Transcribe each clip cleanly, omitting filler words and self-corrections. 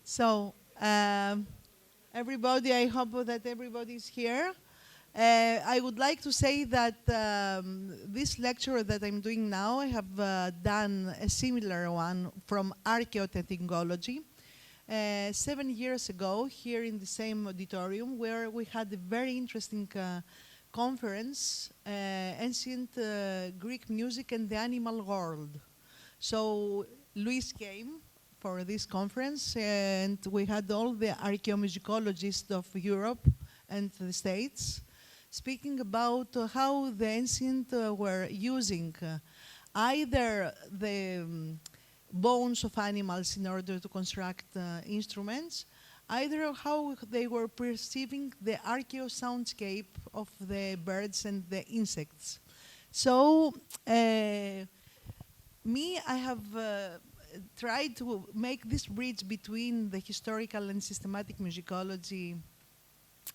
So, everybody, I hope that everybody is here. I would like to say that this lecture that I'm doing now, I have done a similar one from Archeotettingology 7 years ago here in the same auditorium where we had a very interesting conference, Ancient Greek Music and the Animal World. So Luis came for this conference, and we had all the archeomusicologists of Europe and the States speaking about how the ancient were using either the bones of animals in order to construct instruments, either how they were perceiving the archeosoundscape of the birds and the insects. So I have tried to make this bridge between the historical and systematic musicology,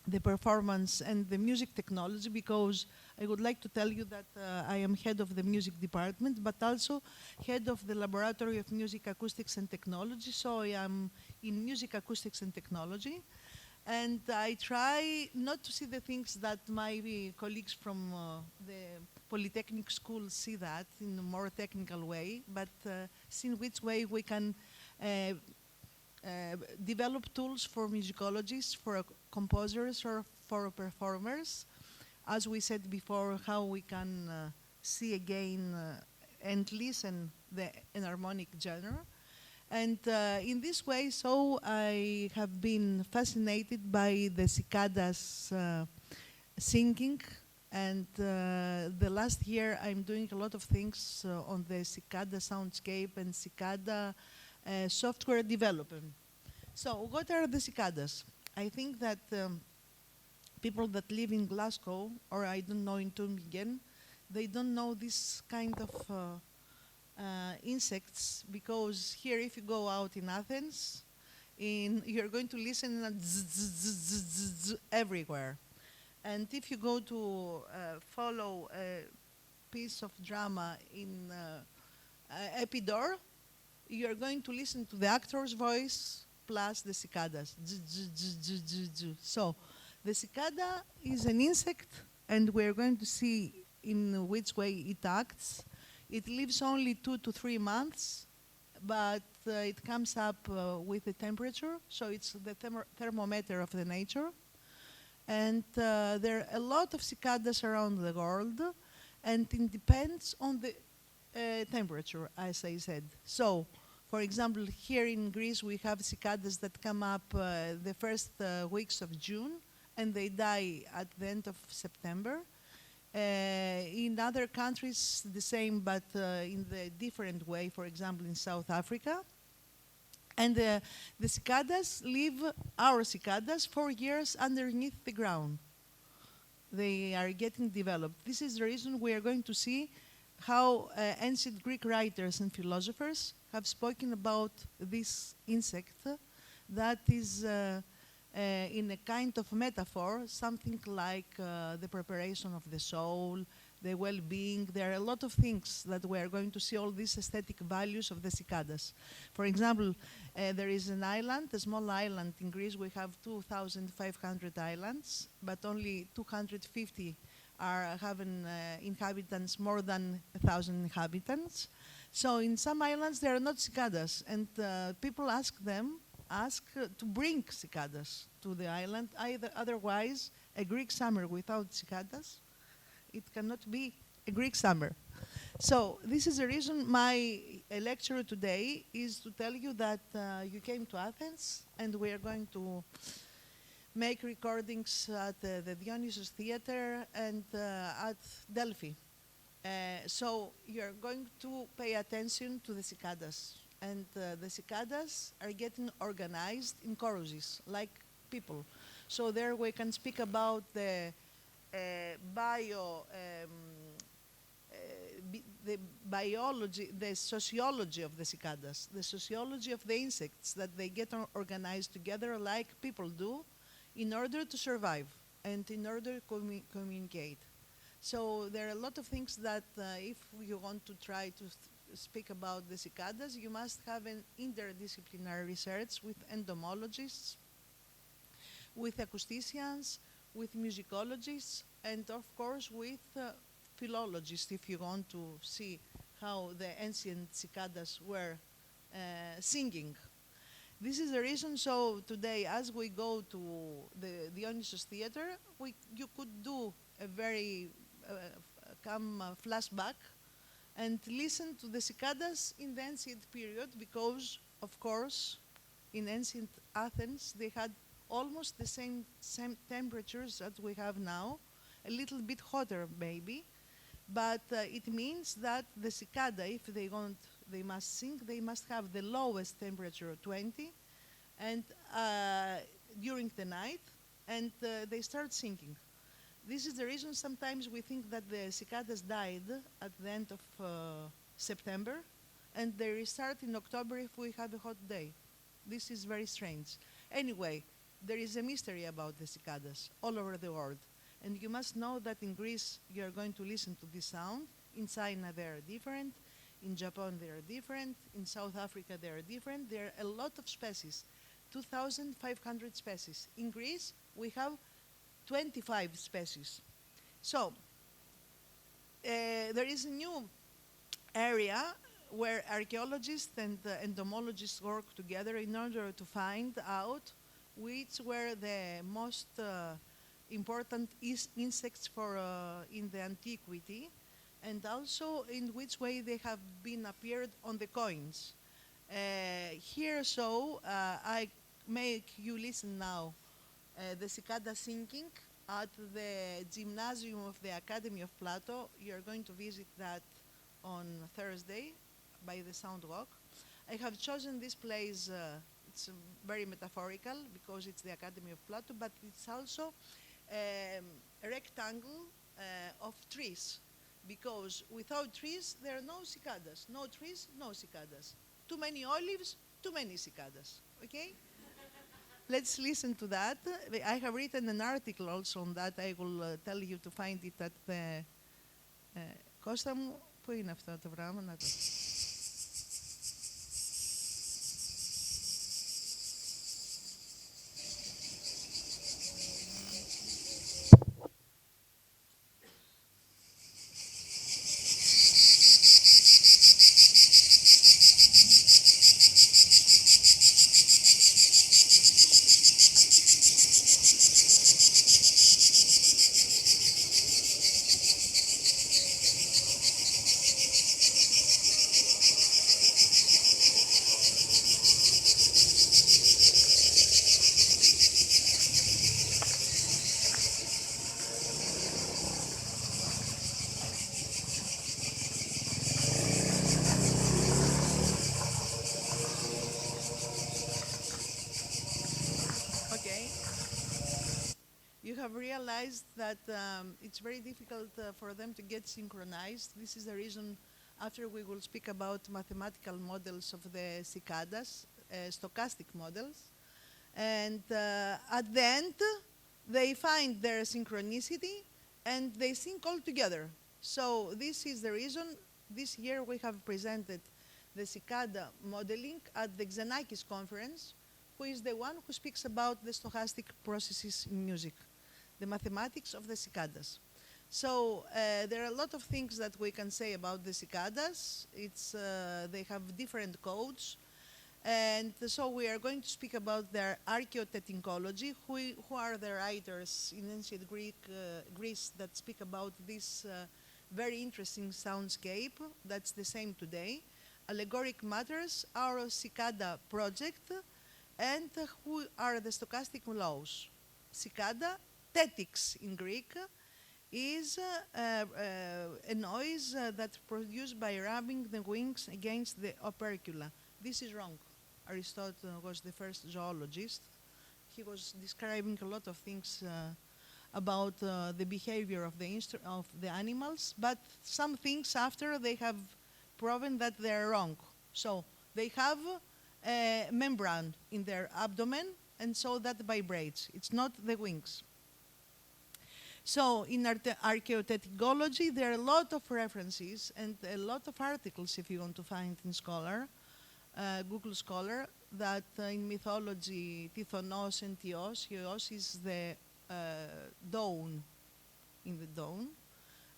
the performance, and the music technology, because I would like to tell you that I am head of the music department, but also head of the Laboratory of Music Acoustics and Technology, so I am in music acoustics and technology. And I try not to see the things that my colleagues from the Polytechnic school see that in a more technical way, but see in which way we can develop tools for musicologists, for composers, or for performers. As we said before, how we can see again and listen the enharmonic genre. And in this way, so I have been fascinated by the cicadas singing. And the last year, I'm doing a lot of things on the cicada soundscape and cicada software development. So what are the cicadas? I think that people that live in Glasgow, or I don't know, in Tübingen, they don't know this kind of insects, because here if you go out in Athens, you're going to listen at zzz everywhere. And if you go to follow a piece of drama in Epidore, you're going to listen to the actor's voice plus the cicadas. So the cicada is an insect, and we're going to see in which way it acts. It lives only 2 to 3 months, but it comes up with the temperature, so it's the thermometer of the nature. And there are a lot of cicadas around the world, and it depends on the temperature, as I said. So, for example, here in Greece, we have cicadas that come up the first weeks of June, and they die at the end of September. In other countries, the same, but in the different way, for example, in South Africa. And the cicadas live, our cicadas, 4 years underneath the ground. They are getting developed. This is the reason we are going to see how ancient Greek writers and philosophers have spoken about this insect that is in a kind of metaphor, something like the preparation of the soul, the well-being. There are a lot of things that we are going to see, all these aesthetic values of the cicadas. For example, there is an island, a small island in Greece. We have 2,500 islands, but only 250 are having inhabitants, more than 1,000 inhabitants. So in some islands there are not cicadas, and people ask to bring cicadas to the island. Otherwise, a Greek summer without cicadas, it cannot be a Greek summer. So this is the reason my lecture today is to tell you that you came to Athens, and we are going to make recordings at the Dionysos Theater and at Delphi. So you're going to pay attention to the cicadas. And the cicadas are getting organized in choruses, like people. So there we can speak about the biology, the sociology of the cicadas, the sociology of the insects, that they get organized together like people do in order to survive and in order to communicate. So there are a lot of things that if you want to try to speak about the cicadas, you must have an interdisciplinary research with entomologists, with acousticians, with musicologists, and of course with philologists if you want to see how the ancient cicadas were singing. This is the reason, so today as we go to the Dionysos Theater, you could do a very flashback and listen to the cicadas in the ancient period because, of course, in ancient Athens, they had almost the same temperatures that we have now, a little bit hotter maybe, but it means that the cicada, if they must sing, they must have the lowest temperature, 20, and during the night, and they start singing. This is the reason sometimes we think that the cicadas died at the end of September, and they restart in October if we have a hot day. This is very strange. Anyway, there is a mystery about the cicadas all over the world. And you must know that in Greece, you are going to listen to this sound. In China, they are different. In Japan, they are different. In South Africa, they are different. There are a lot of species, 2,500 species. In Greece, we have 25 species. So, there is a new area where archaeologists and entomologists work together in order to find out which were the most important insects in the antiquity, and also in which way they have been appeared on the coins. Here, so I make you listen now the cicada singing at the gymnasium of the Academy of Plato. You're going to visit that on Thursday by the Sound Walk. I have chosen this place, it's very metaphorical because it's the Academy of Plato, but it's also a rectangle of trees, because without trees there are no cicadas. No trees, no cicadas. Too many olives, too many cicadas. Okay? Let's listen to that. I have written an article also on that. I will tell you to find it at the... Κώστα μου, πού είναι αυτό το πράγμα, να το... You have realized that it's very difficult for them to get synchronized. This is the reason after we will speak about mathematical models of the cicadas, stochastic models. And at the end, they find their synchronicity and they sing all together. So this is the reason this year we have presented the cicada modeling at the Xenakis conference, who is the one who speaks about the stochastic processes in music, the mathematics of the cicadas. So there are a lot of things that we can say about the cicadas. They have different codes. And so we are going to speak about their Archeotettingology, who are the writers in ancient Greece that speak about this very interesting soundscape. That's the same today. Allegoric matters, our cicada project, and who are the stochastic laws. Cicada, tetix in Greek, is a noise that's produced by rubbing the wings against the opercula. This is wrong. Aristotle was the first zoologist. He was describing a lot of things about the behavior of the animals, but some things after they have proven that they're wrong. So they have a membrane in their abdomen, and so that vibrates. It's not the wings. So in Archeotettingology, there are a lot of references and a lot of articles, if you want to find in Scholar, Google Scholar, that in mythology, Tithonus and Tios. Tios is the dawn, in the dawn.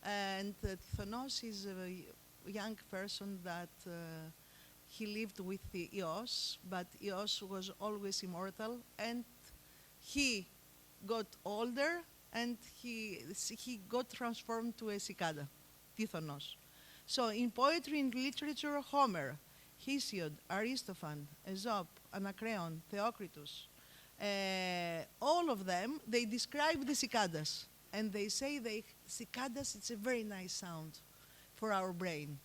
And Tithonus is a young person that he lived with the Eos, but Eos was always immortal, and he got older, and he got transformed to a cicada, Tithonus. So in poetry and literature, Homer, Hesiod, Aristophanes, Aesop, Anacreon, Theocritus, all of them, they describe the cicadas. And they say cicadas, it's a very nice sound for our brain.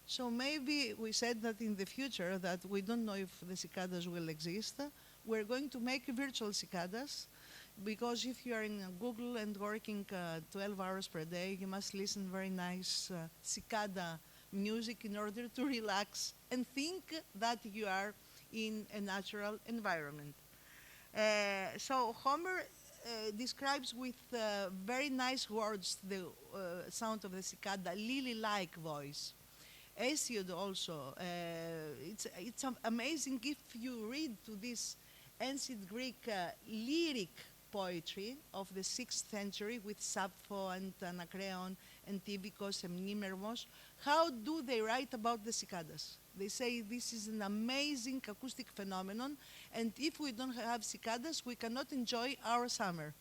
So maybe we said that in the future that we don't know if the cicadas will exist. We're going to make virtual cicadas, because if you are in Google and working 12 hours per day, you must listen very nice cicada music in order to relax and think that you are in a natural environment. So Homer describes with very nice words the sound of the cicada, lily-like voice. Hesiod also, it's amazing if you read to this ancient Greek lyric poetry of the 6th century with Sappho and Anacreon and Tychicus and Mimermos. How do they write about the cicadas? They say this is an amazing acoustic phenomenon, and if we don't have cicadas, we cannot enjoy our summer.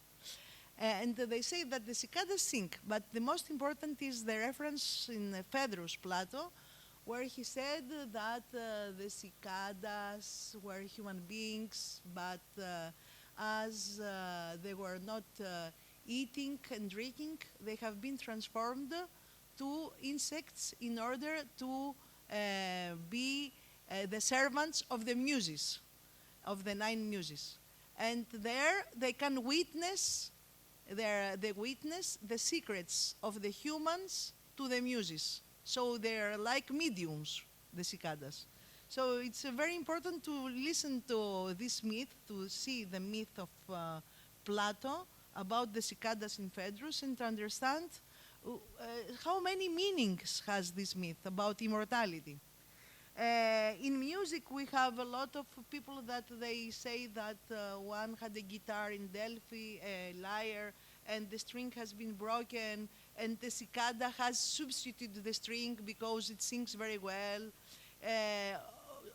And they say that the cicadas sing, but the most important is the reference in Phaedrus, Plato, where he said that the cicadas were human beings, but as they were not eating and drinking, they have been transformed to insects in order to be the servants of the muses, of the 9 muses. And there they can witness, they witness the secrets of the humans to the muses. So they're like mediums, the cicadas. So it's very important to listen to this myth, to see the myth of Plato about the cicadas in Phaedrus, and to understand how many meanings has this myth about immortality. In music, we have a lot of people that they say that one had a guitar in Delphi, a lyre, and the string has been broken, and the cicada has substituted the string because it sings very well.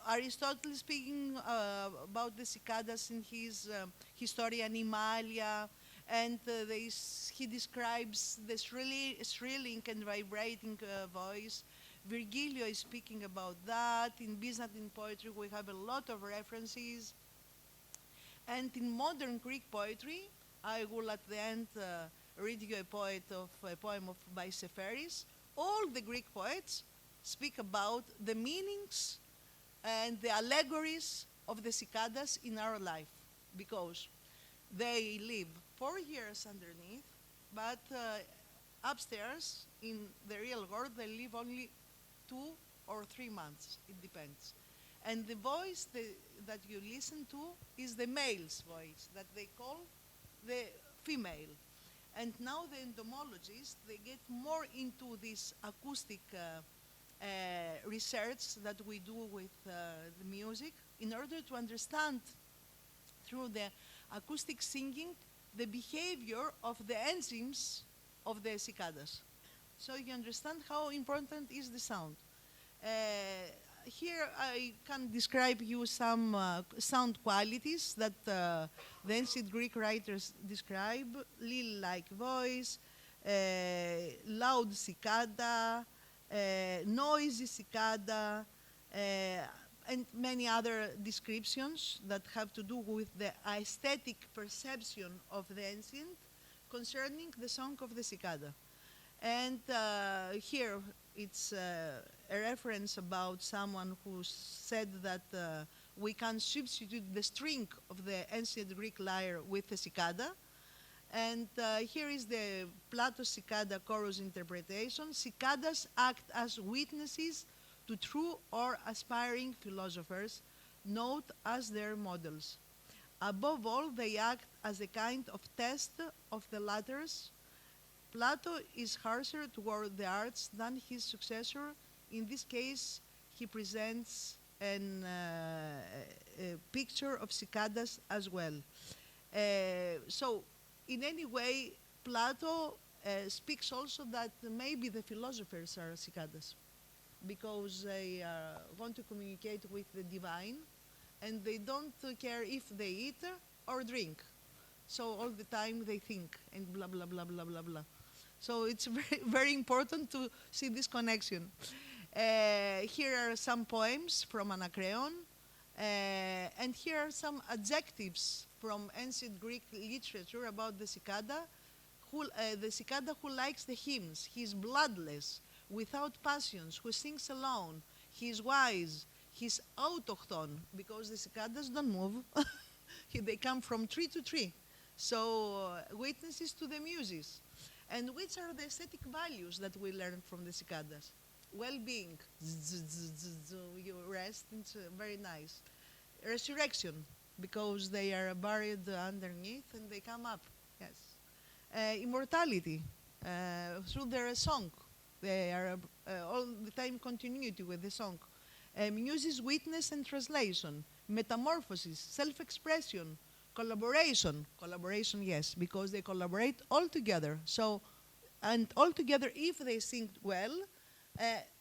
Aristotle speaking about the cicadas in his Historia Animalia, and he describes the shrilling and vibrating voice. Virgilio is speaking about that. In Byzantine poetry, we have a lot of references. And in modern Greek poetry, I will at the end read you a poem by Seferis. All the Greek poets speak about the meanings and the allegories of the cicadas in our life, because they live 4 years underneath, but upstairs in the real world they live only 2 or 3 months, it depends. And the voice that you listen to is the male's voice, that they call the female. And now the entomologists, they get more into this acoustic research that we do with the music in order to understand through the acoustic singing the behavior of the enzymes of the cicadas. So you understand how important is the sound. Here I can describe you some sound qualities that the ancient Greek writers describe: lily-like voice, loud cicada, noisy cicada, and many other descriptions that have to do with the aesthetic perception of the ancient concerning the song of the cicada. And here it's a reference about someone who said that we can substitute the string of the ancient Greek lyre with the cicada. And here is the Plato cicada chorus interpretation. Cicadas act as witnesses to true or aspiring philosophers, note as their models. Above all, they act as a kind of test of the latter's Plato is harsher toward the arts than his successor. In this case, he presents a picture of cicadas as well. So, in any way, Plato speaks also that maybe the philosophers are cicadas because they want to communicate with the divine and they don't care if they eat or drink. So all the time they think and blah, blah, blah, blah, blah, blah. So it's very, very important to see this connection. Here are some poems from Anacreon, and here are some adjectives from ancient Greek literature about the cicada. The cicada who likes the hymns. He is bloodless, without passions, who sings alone. He is wise. He's autochthon, because the cicadas don't move. They come from tree to tree. So witnesses to the muses. And which are the aesthetic values that we learn from the cicadas? Well-being, you rest, it's very nice. Resurrection, because they are buried underneath and they come up, yes. Immortality, through their song. They are all the time continuity with the song. Muses, witness and translation. Metamorphosis, self-expression. Collaboration, yes, because they collaborate all together. So, and all together, if they sing well,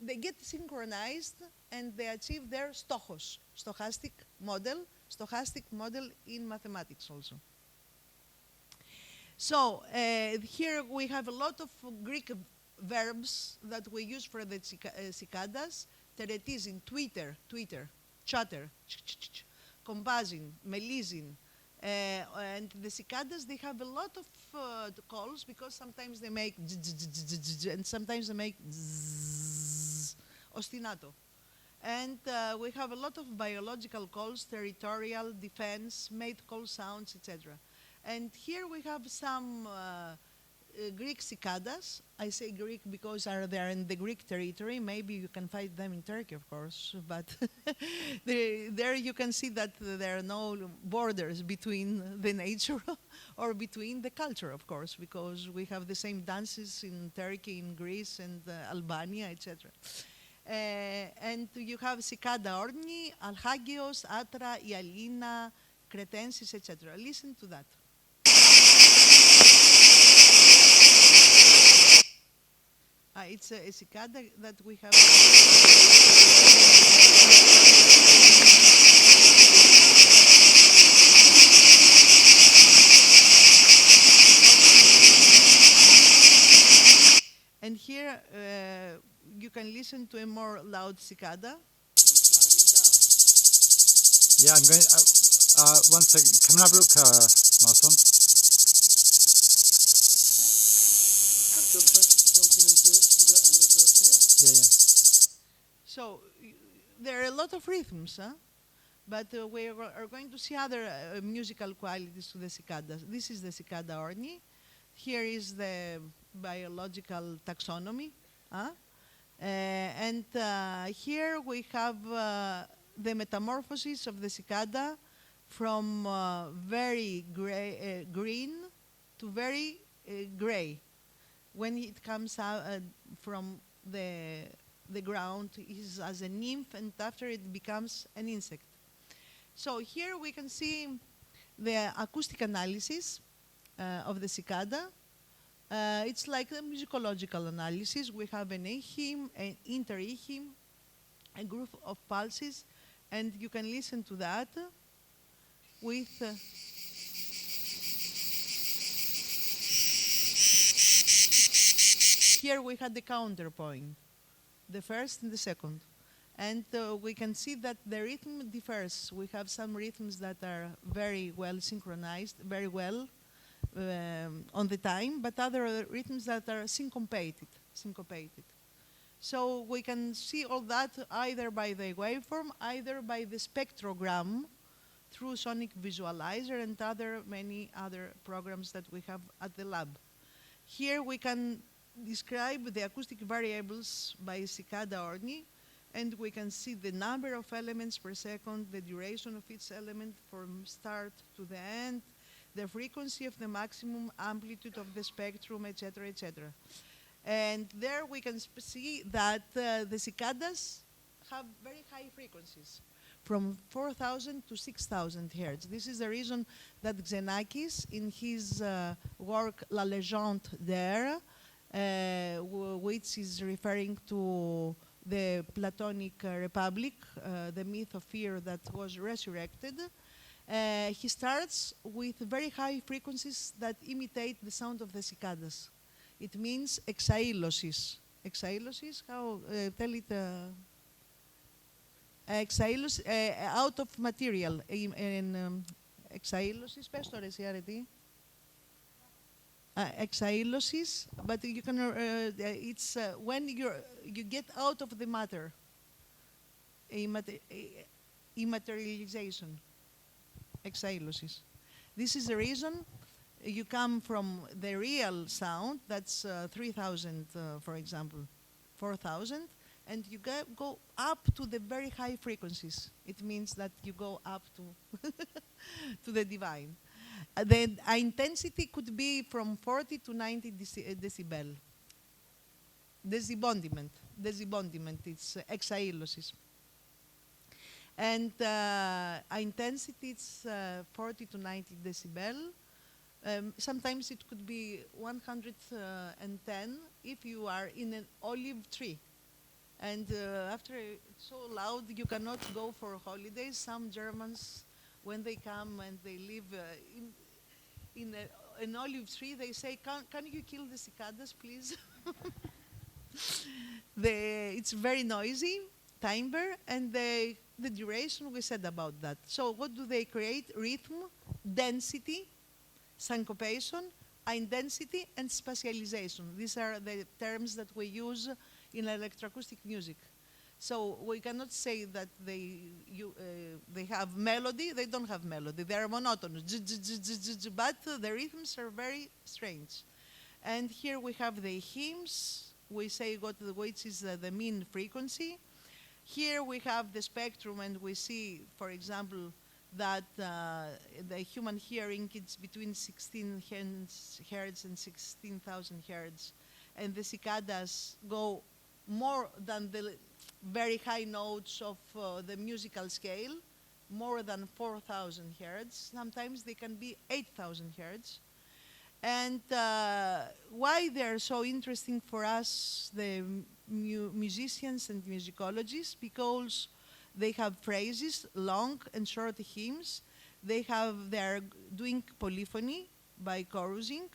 they get synchronized and they achieve their stochos, stochastic model in mathematics also. So here we have a lot of Greek verbs that we use for the cicadas. Teretizin, Twitter, chatter, compassin, melissin. And the cicadas, they have a lot of calls because sometimes they make and sometimes they make ostinato. And we have a lot of biological calls, territorial, defense, mate call sounds, etc. And here we have some Greek cicadas. I say Greek because they are in the Greek territory. Maybe you can find them in Turkey, of course, but there you can see that there are no borders between the nature or between the culture, of course, because we have the same dances in Turkey, in Greece, and Albania, etc. And you have cicada orni, alhagios, atra, ialina, cretensis, etc. Listen to that. It's a cicada that we have. And here you can listen to a more loud cicada. Yeah, I'm going. One second. Come and have a look, Martin. Yeah. So there are a lot of rhythms, huh? But we are going to see other musical qualities to the cicadas. This is the cicada orni. Here is the biological taxonomy. Huh? And here we have the metamorphosis of the cicada from very green to very gray. When it comes out from the ground, is as a nymph, and after it becomes an insect. So here we can see the acoustic analysis of the cicada. It's like a musicological analysis. We have an ehym, an inter-ehym, a group of pulses, and you can listen to that with here we had the counterpoint, the first and the second. And we can see that the rhythm differs. We have some rhythms that are very well synchronized, very well on the time, but other rhythms that are syncopated. So we can see all that either by the waveform, either by the spectrogram through sonic visualizer and many other programs that we have at the lab. Here we can describe the acoustic variables by cicada orni, and we can see the number of elements per second, the duration of each element from start to the end, the frequency of the maximum amplitude of the spectrum, etc., etc. And there we can see that the cicadas have very high frequencies, from 4,000 to 6,000 hertz. This is the reason that Xenakis, in his work La Légende d'Air, which is referring to the Platonic Republic, the myth of fear that was resurrected, he starts with very high frequencies that imitate the sound of the cicadas. It means exailosis. Exailosis, how, tell it, exailosis, out of material. Exailosis, πες το ρε εσύ Αρετή. Exailosis, but you can, it's when you get out of the matter. Immaterialization. Exailosis. This is the reason you come from the real sound, that's 3,000, for example, 4,000, and you go up to the very high frequencies. It means that you go up to, to the divine. The intensity could be from 40 to 90 decibel. Desibondiment, it's exailosis. And intensity is 40 to 90 decibel. Sometimes it could be 110 if you are in an olive tree. And after it's so loud, you cannot go for holidays. Some Germans, when they come and they live in an olive tree, they say, can you kill the cicadas, please? It's very noisy, timbre, and the duration we said about that. So what do they create? Rhythm, density, syncopation, indensity, and spatialization. These are the terms that we use in electroacoustic music. So we cannot say that they have melody. They don't have melody. They are monotonous, but the rhythms are very strange. And here we have the hymns. We say which is the mean frequency. Here we have the spectrum, and we see, for example, that the human hearing is between 16 hertz and 16,000 hertz. And the cicadas go more than the very high notes of the musical scale, more than 4,000 hertz. Sometimes they can be 8,000 hertz. And why they're so interesting for us, the musicians and musicologists, because they have phrases, long and short hymns. They're doing polyphony by chorusing.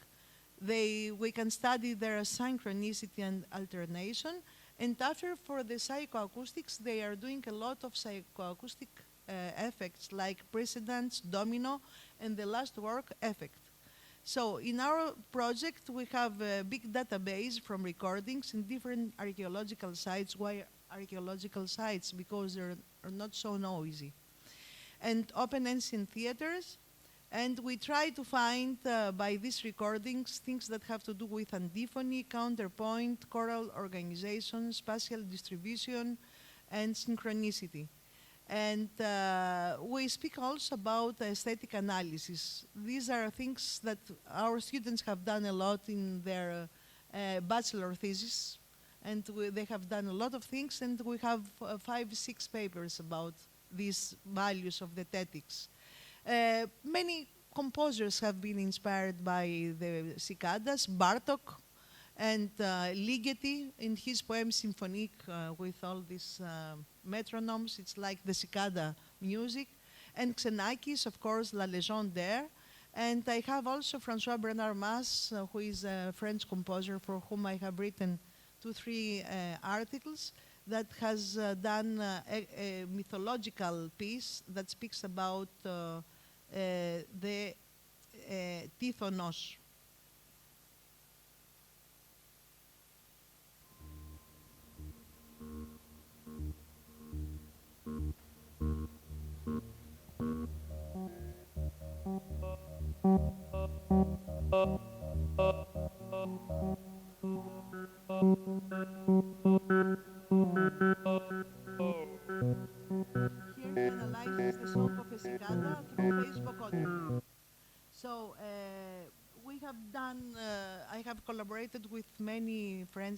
We can study their synchronicity and alternation. And after, for the psychoacoustics, they are doing a lot of psychoacoustic effects like precedence, domino, and the last work, effect. So in our project, we have a big database from recordings in different archaeological sites. Why archaeological sites? Because they're not so noisy. And open ancient theaters. And we try to find, by these recordings, things that have to do with antiphony, counterpoint, choral organization, spatial distribution, and synchronicity. And we speak also about aesthetic analysis. These are things that our students have done a lot in their bachelor thesis. And they have done a lot of things, and we have 5, 6 papers about these values of the aesthetics. Many composers have been inspired by the cicadas. Bartok and Ligeti in his poem Symphonique with all these metronomes. It's like the cicada music. And Xenakis, of course, La Légende d'Air. And I have also François Bernard Mas, who is a French composer for whom I have written 2, 3 articles, that has done a mythological piece that speaks about the Tithonos. Here he analyzes the song of a cicada through bass vocoder. So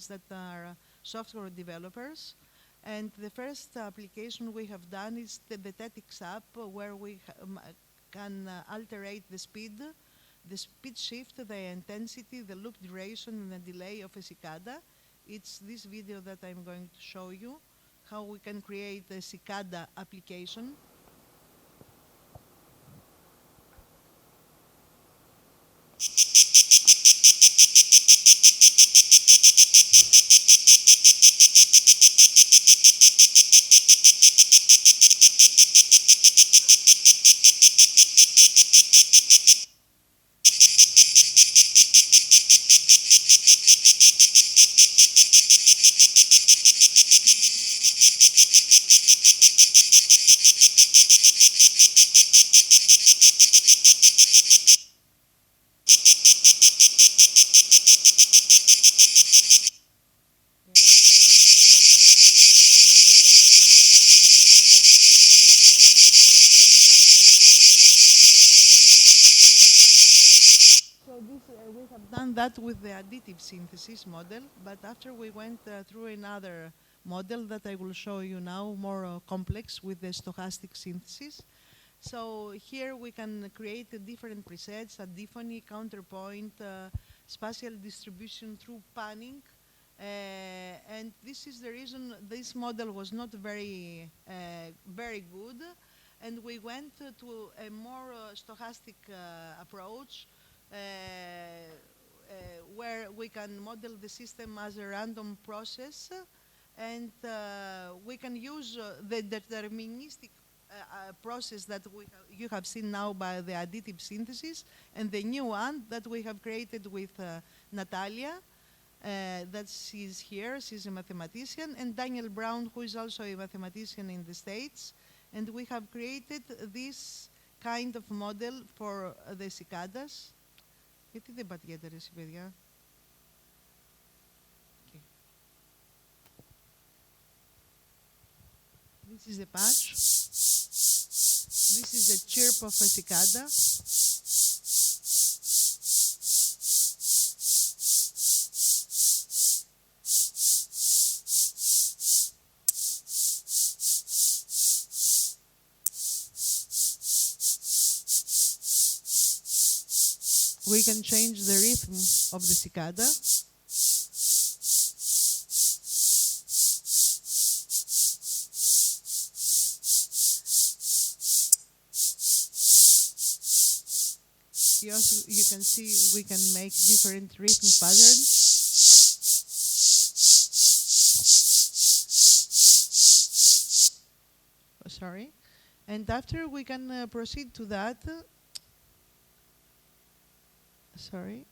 minds that are software developers. And the first application we have done is the Tetics app, where we can alterate the speed shift, the intensity, the loop duration, and the delay of a cicada. It's this video that I'm going to show you, how we can create a cicada application. We have done that with the additive synthesis model, but after we went through another model that I will show you now, more complex, with the stochastic synthesis. So here we can create different presets, antiphony, counterpoint, spatial distribution through panning. And this is the reason this model was not very good. And we went to a more stochastic approach, where we can model the system as a random process, and we can use the deterministic process that you have seen now by the additive synthesis, and the new one that we have created with Natalia, that she's here, she's a mathematician, and Daniel Brown, who is also a mathematician in the States. And we have created this kind of model for the cicadas. Γιατί δεν πατιέται ρε εσύ παιδιά. Okay. This is a patch. This is a chirp of a cicada. We can change the rhythm of the cicada. You can see we can make different rhythm patterns. Oh, sorry. And after we can proceed to that. Sorry.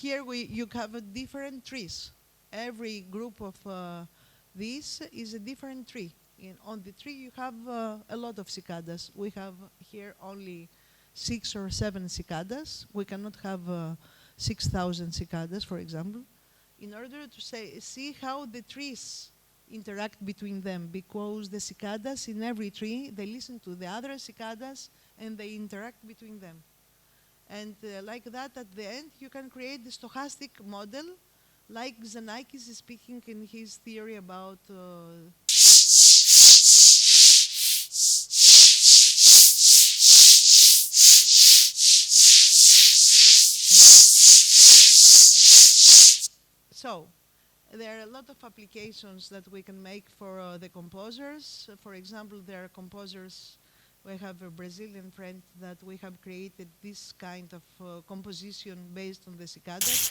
Here you have different trees. Every group of these is a different tree. On the tree you have a lot of cicadas. We have here only 6 or 7 cicadas. We cannot have 6,000 cicadas, for example, in order to see how the trees interact between them, because the cicadas in every tree, they listen to the other cicadas and they interact between them. And like that, at the end, you can create the stochastic model, like Xenakis is speaking in his theory about So, there are a lot of applications that we can make for the composers. For example, there are composers. We have a Brazilian friend that we have created this kind of composition based on the cicadas.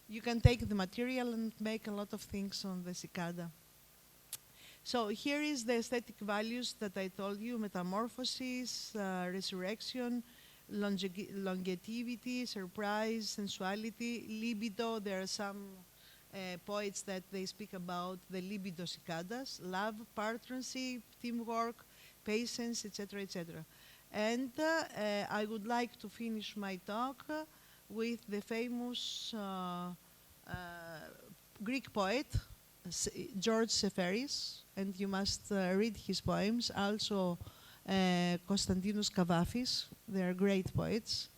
You can take the material and make a lot of things on the cicada. So here is the aesthetic values that I told you: metamorphosis, resurrection, longevity, surprise, sensuality, libido. There are some poets that they speak about the libido cicadas: love, partnership, teamwork, patience, etc., etc. And I would like to finish my talk with the famous Greek poet, George Seferis, and you must read his poems. Also, Konstantinos Kavafis, they are great poets.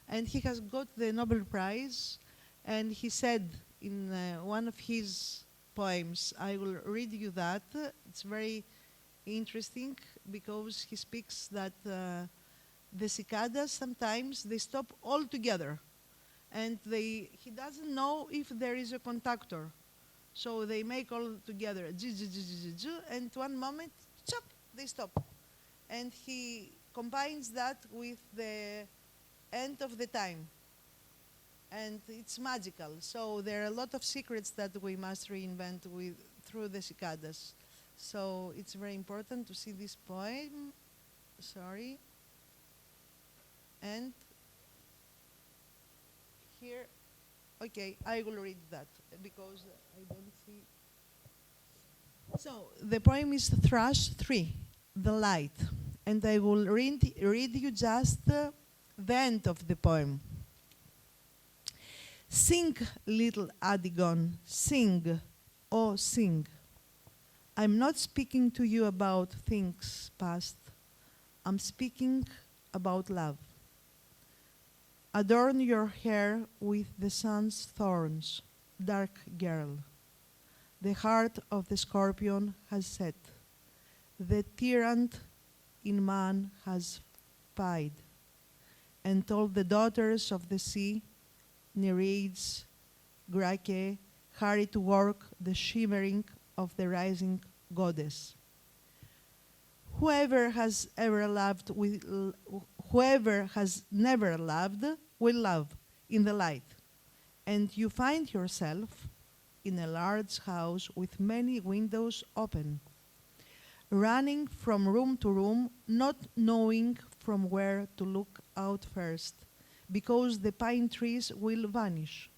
And he has got the Nobel Prize, and he said in one of his poems, I will read you that. It's very interesting because he speaks that the cicadas sometimes they stop altogether, and he doesn't know if there is a conductor. So they make all together, and one moment, chop, they stop. And he combines that with the end of the time. And it's magical. So there are a lot of secrets that we must reinvent through the cicadas. So it's very important to see this poem. Sorry. And here, okay, I will read that because I don't see. So the poem is Thrush 3, The Light. And I will read you just the end of the poem. Sing, little Adigon, sing, oh sing. I'm not speaking to you about things past. I'm speaking about love. Adorn your hair with the sun's thorns, dark girl. The heart of the scorpion has set. The tyrant in man has pied. And all the daughters of the sea, Nereids, Grake, hurry to work the shimmering of the rising goddess. Whoever has never loved will love in the light. And you find yourself in a large house with many windows open, running from room to room, not knowing from where to look out first, because the pine trees will vanish,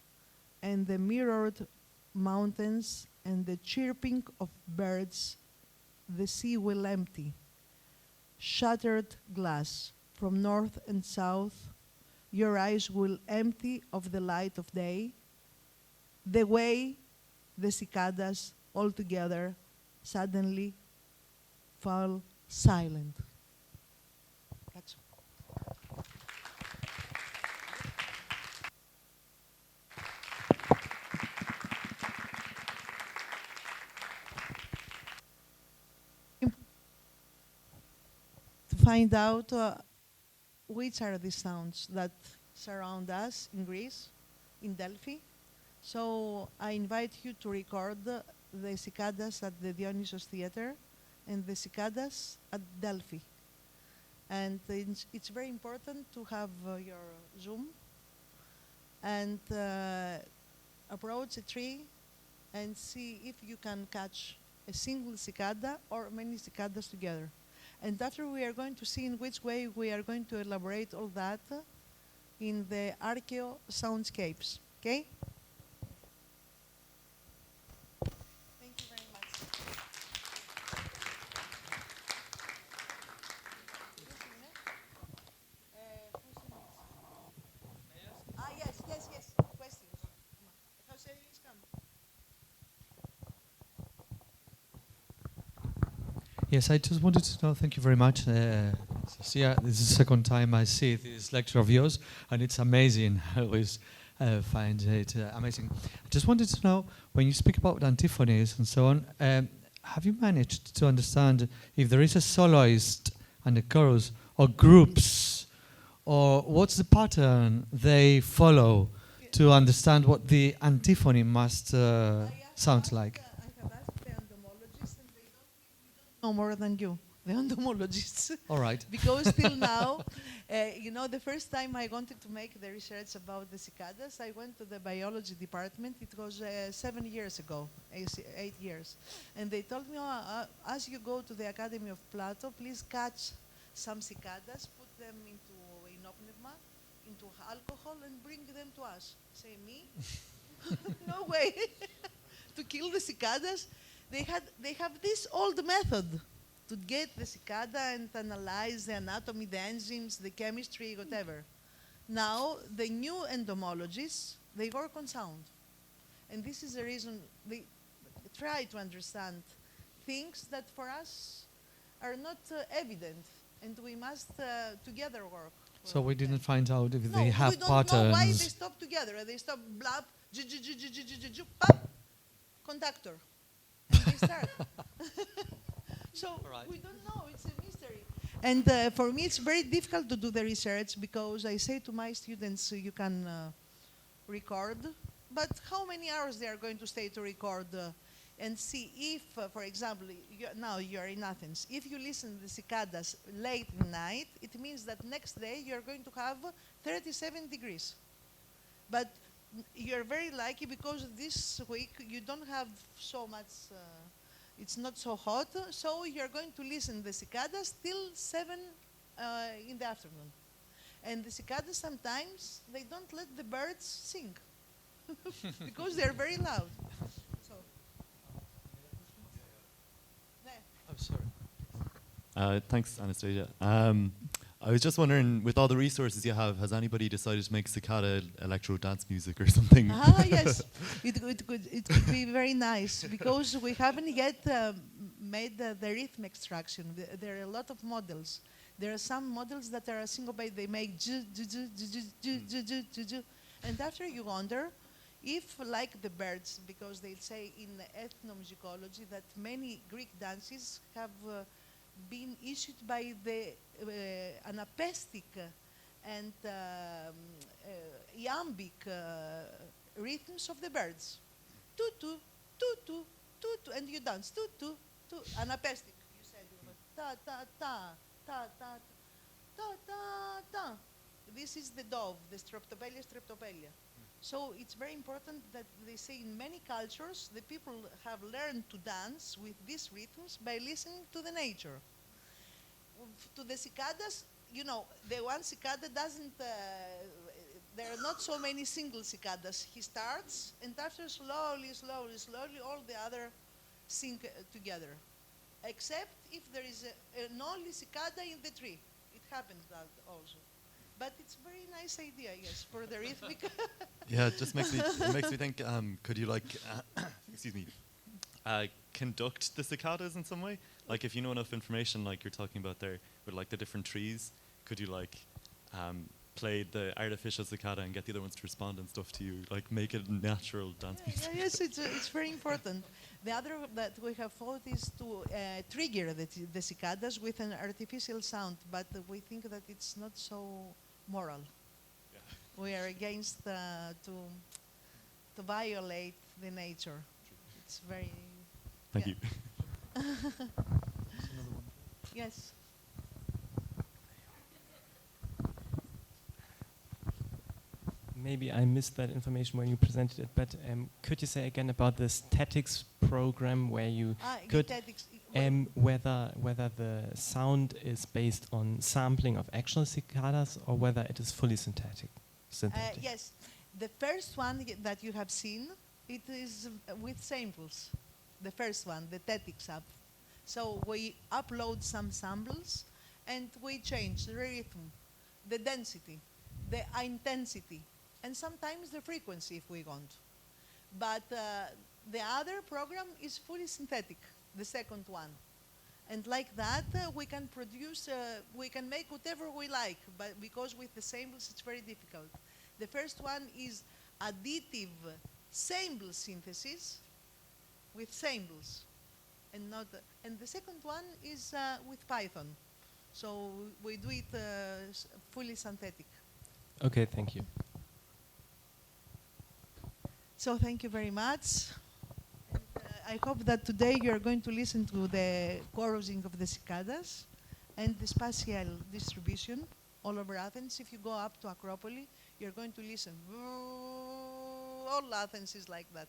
and the mirrored mountains and the chirping of birds, the sea will empty. Shattered glass from north and south, your eyes will empty of the light of day, the way the cicadas altogether suddenly fall silent. That's to find out which are the sounds that surround us in Greece, in Delphi. So I invite you to record the cicadas at the Dionysos Theater and the cicadas at Delphi. And it's very important to have your Zoom and approach a tree and see if you can catch a single cicada or many cicadas together. And after we are going to see in which way we are going to elaborate all that in the Archeosoundscapes, okay? Thank you very much. Yes. Questions. How serious come? Yes, I just wanted to know, thank you very much. Anastasia, this is the second time I see this lecture of yours, and it's amazing. I always find it amazing. I just wanted to know, when you speak about antiphonies and so on, have you managed to understand if there is a soloist and a chorus, or groups, or what's the pattern they follow to understand what the antiphony must sound like? I have asked the entomologists, and they don't know more than you. the entomologists. All right. Because till now, the first time I wanted to make the research about the cicadas, I went to the biology department. It was 7 years ago, 8 years. And they told me, as you go to the Academy of Plato, please catch some cicadas, put them into inopneuma, into alcohol, and bring them to us. Say, me? No way. To kill the cicadas, they have this old method to get the cicada and analyze the anatomy, the enzymes, the chemistry, whatever. Now, the new entomologists, they work on sound. And this is the reason they try to understand things that for us are not evident, and we must together work. So we didn't find out if No, they have we don't patterns. know why they stop together. They stop, blab, pop, conductor. And they start. So we don't know, it's a mystery. And for me, it's very difficult to do the research because I say to my students, you can record, but how many hours they are going to stay to record and see if, for example, now you're in Athens, if you listen to the cicadas late at night, it means that next day you're going to have 37 degrees. But you're very lucky because this week you don't have so much it's not so hot, so you're going to listen to the cicadas till 7 in the afternoon. And the cicadas sometimes, they don't let the birds sing because they're very loud. So. I'm sorry. Thanks, Anastasia. I was just wondering, with all the resources you have, has anybody decided to make cicada electro dance music or something? Yes, it could be very nice because we haven't yet made the rhythm extraction. There are a lot of models. There are some models that are syncopated. They make and after you wonder if, like the birds, because they say in ethnomusicology that many Greek dances have been issued by the anapestic and iambic rhythms of the birds. Tutu, tutu, tutu, and you dance. Tutu, tutu, anapestic, you said. Ta, ta, ta, ta, ta, ta, ta, ta. This is the dove, the streptopelia, streptopelia. So it's very important that they say in many cultures, the people have learned to dance with these rhythms by listening to the nature. To the cicadas, the one cicada doesn't, there are not so many single cicadas. He starts, and after slowly, slowly, slowly, all the other sing together. Except if there is an only cicada in the tree. It happens that also. But it's a very nice idea, yes, for the rhythmic. Yeah, it just makes me think. Could you excuse me, conduct the cicadas in some way? Like, if you know enough information, like you're talking about there, with like the different trees, could you play the artificial cicada and get the other ones to respond and stuff to you, like make it natural dance music? Yes, it's very important. The other that we have thought is to trigger the cicadas with an artificial sound, but we think that it's not so moral. Yeah. We are against to violate the nature. True. It's very. Thank you. Yes. Maybe I missed that information when you presented it, but could you say again about the statics program where you could whether the sound is based on sampling of actual cicadas or whether it is fully synthetic? Yes, the first one that you have seen, it is with samples. The first one, the statics app. So we upload some samples and we change the rhythm, the density, the intensity, and sometimes the frequency if we want. But the other program is fully synthetic, the second one. And like that, we can produce, we can make whatever we like, but because with the samples it's very difficult. The first one is additive sample synthesis with samples, and not. And the second one is with Python, so we do it fully synthetic. Okay, thank you. So thank you very much. And, I hope that today you're going to listen to the chorusing of the cicadas and the spatial distribution all over Athens. If you go up to Acropolis, you're going to listen. All Athens is like that.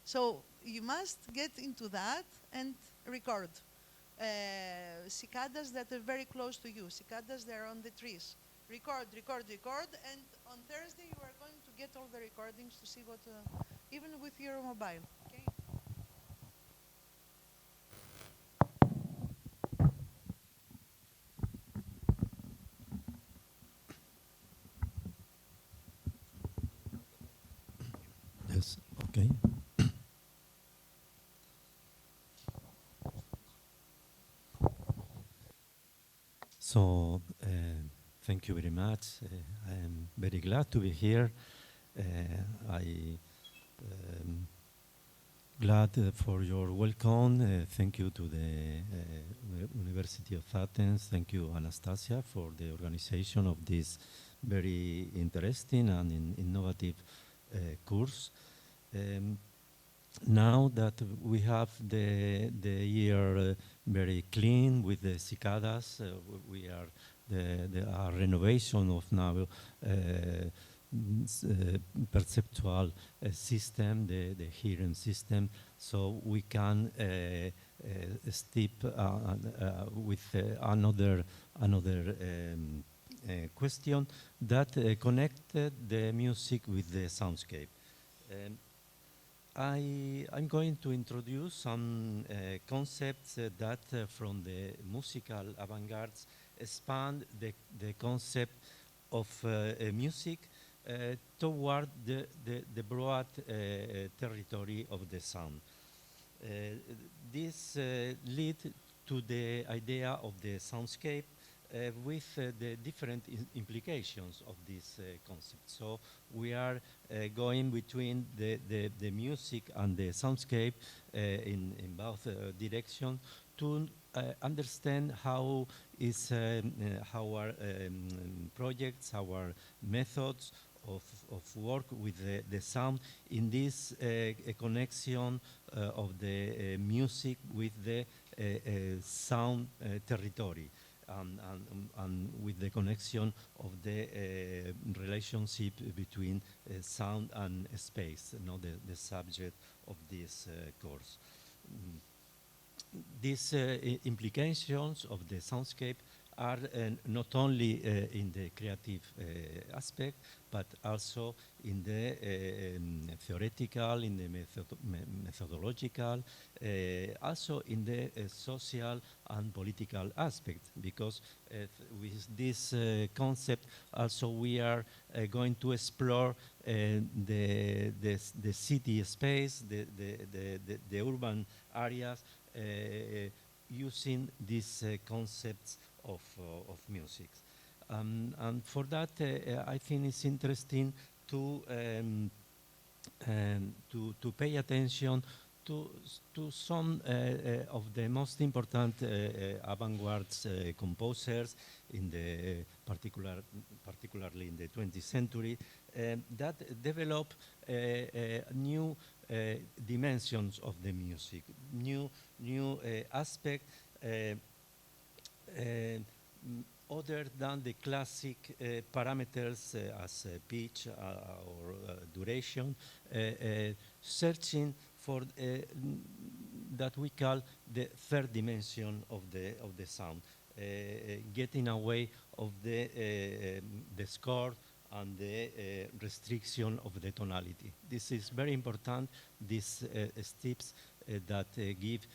So you must get into that and record. Cicadas that are very close to you, cicadas that are on the trees. Record, record, record, and on Thursday you are going to get all the recordings to see what, even with your mobile, okay? Yes, okay. So, thank you very much. I am very glad to be here. I glad for your welcome. Thank you to the University of Athens. Thank you, Anastasia, for the organization of this very interesting and innovative course. Now that we have the year very clean with the cicadas, we are the renovation of now perceptual system, the hearing system, so we can step with another question that connected the music with the soundscape. I'm going to introduce some concepts that from the musical avant-gardes expand the concept of music toward the broad territory of the sound. This lead to the idea of the soundscape with the different implications of this concept. So we are going between the music and the soundscape in both directions to understand how is our projects, our methods of work with the sound in this connection of the music with the sound territory. And with the connection of the relationship between sound and space, the subject of this course. These implications of the soundscape are not only in the creative aspect, but also in the theoretical, in the methodological, also in the social and political aspect, because with this concept also we are going to explore the city space, the urban areas, using these concepts of music. And for that, I think it's interesting to pay attention to some of the most important avant-garde composers in the particularly in the 20th century that develop new dimensions of the music, new aspect. Other than the classic parameters as pitch or duration, searching for that we call the third dimension of the sound, getting away of the score and the restriction of the tonality. This is very important. These steps that give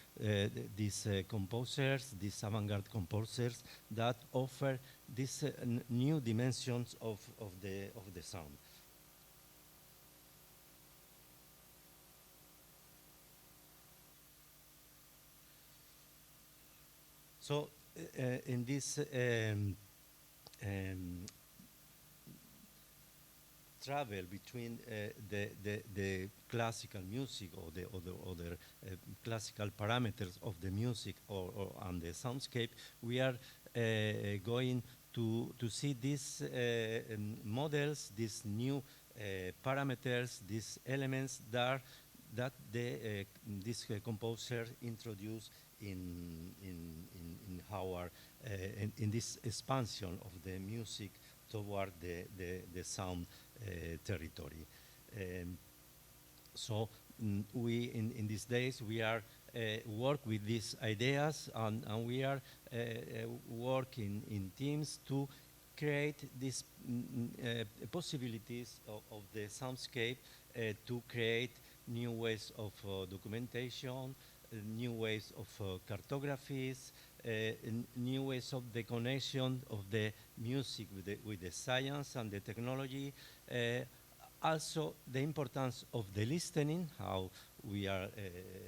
these composers, these avant-garde composers, that offer these new dimensions of the sound. So in this travel between the classical music or the other classical parameters of the music and the soundscape, we are going to see these models, these new parameters, these elements that that this composer introduced in our in this expansion of the music toward the sound territory. So we in these days we are work with these ideas, and we are working in teams to create these possibilities of the soundscape to create new ways of documentation, new ways of cartographies, new ways of the connection of the music with the science and the technology. Also, the importance of the listening, how we are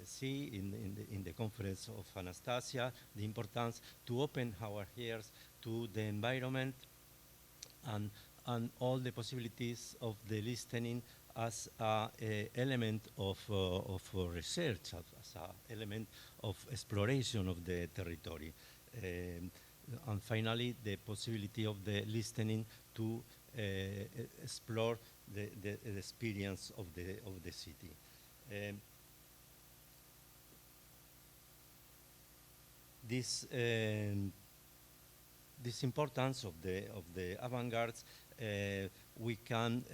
see in the conference of Anastasia, the importance to open our ears to the environment, and all the possibilities of the listening as an element of research, as an element of exploration of the territory. And finally, the possibility of the listening to explore the experience of the city. This importance of the avant-gardes, we can.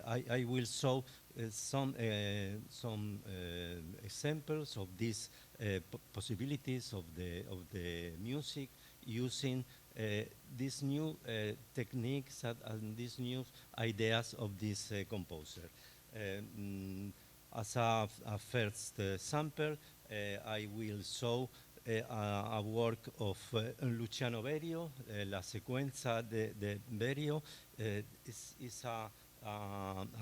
I will show some examples of these possibilities of the music using these new techniques and these new ideas of this composer. As a first sample, I will show a work of Luciano Berio. La sequenza de Berio is a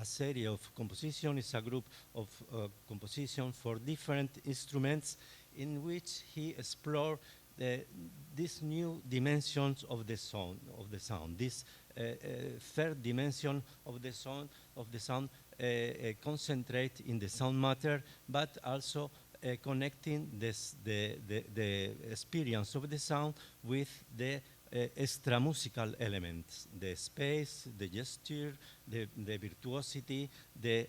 series of composition, is a group of composition for different instruments in which he explored these new dimensions of the sound, this third dimension of the sound, concentrate in the sound matter, but also connecting the experience of the sound with the extra musical elements, the space, the gesture, the virtuosity, the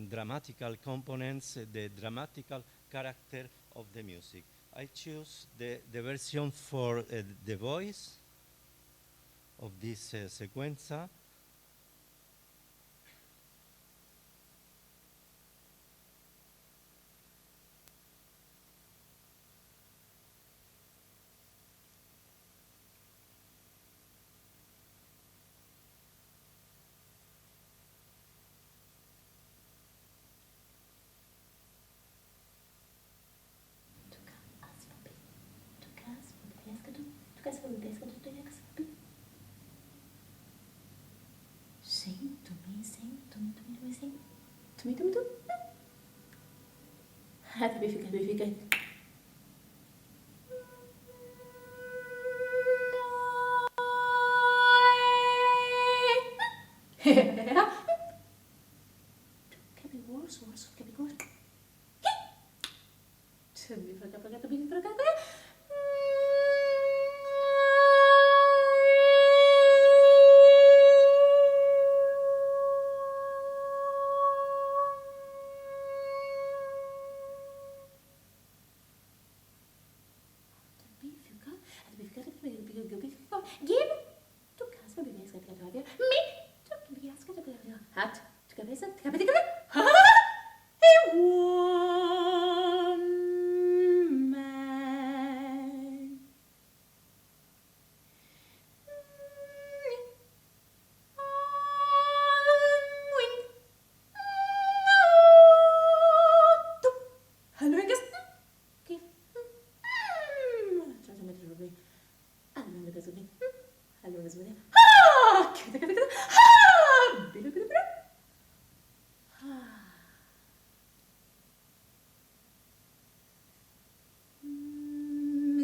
dramatical components, the dramatical character of the music. I choose the version for the voice of this sequenza. Sing to me, sing to me, sing to me, to me. Verifica. Can be worse, can be worse. To be forgot. Give to casa bebês que me to be asked to hat to cabeça to cabeça a woman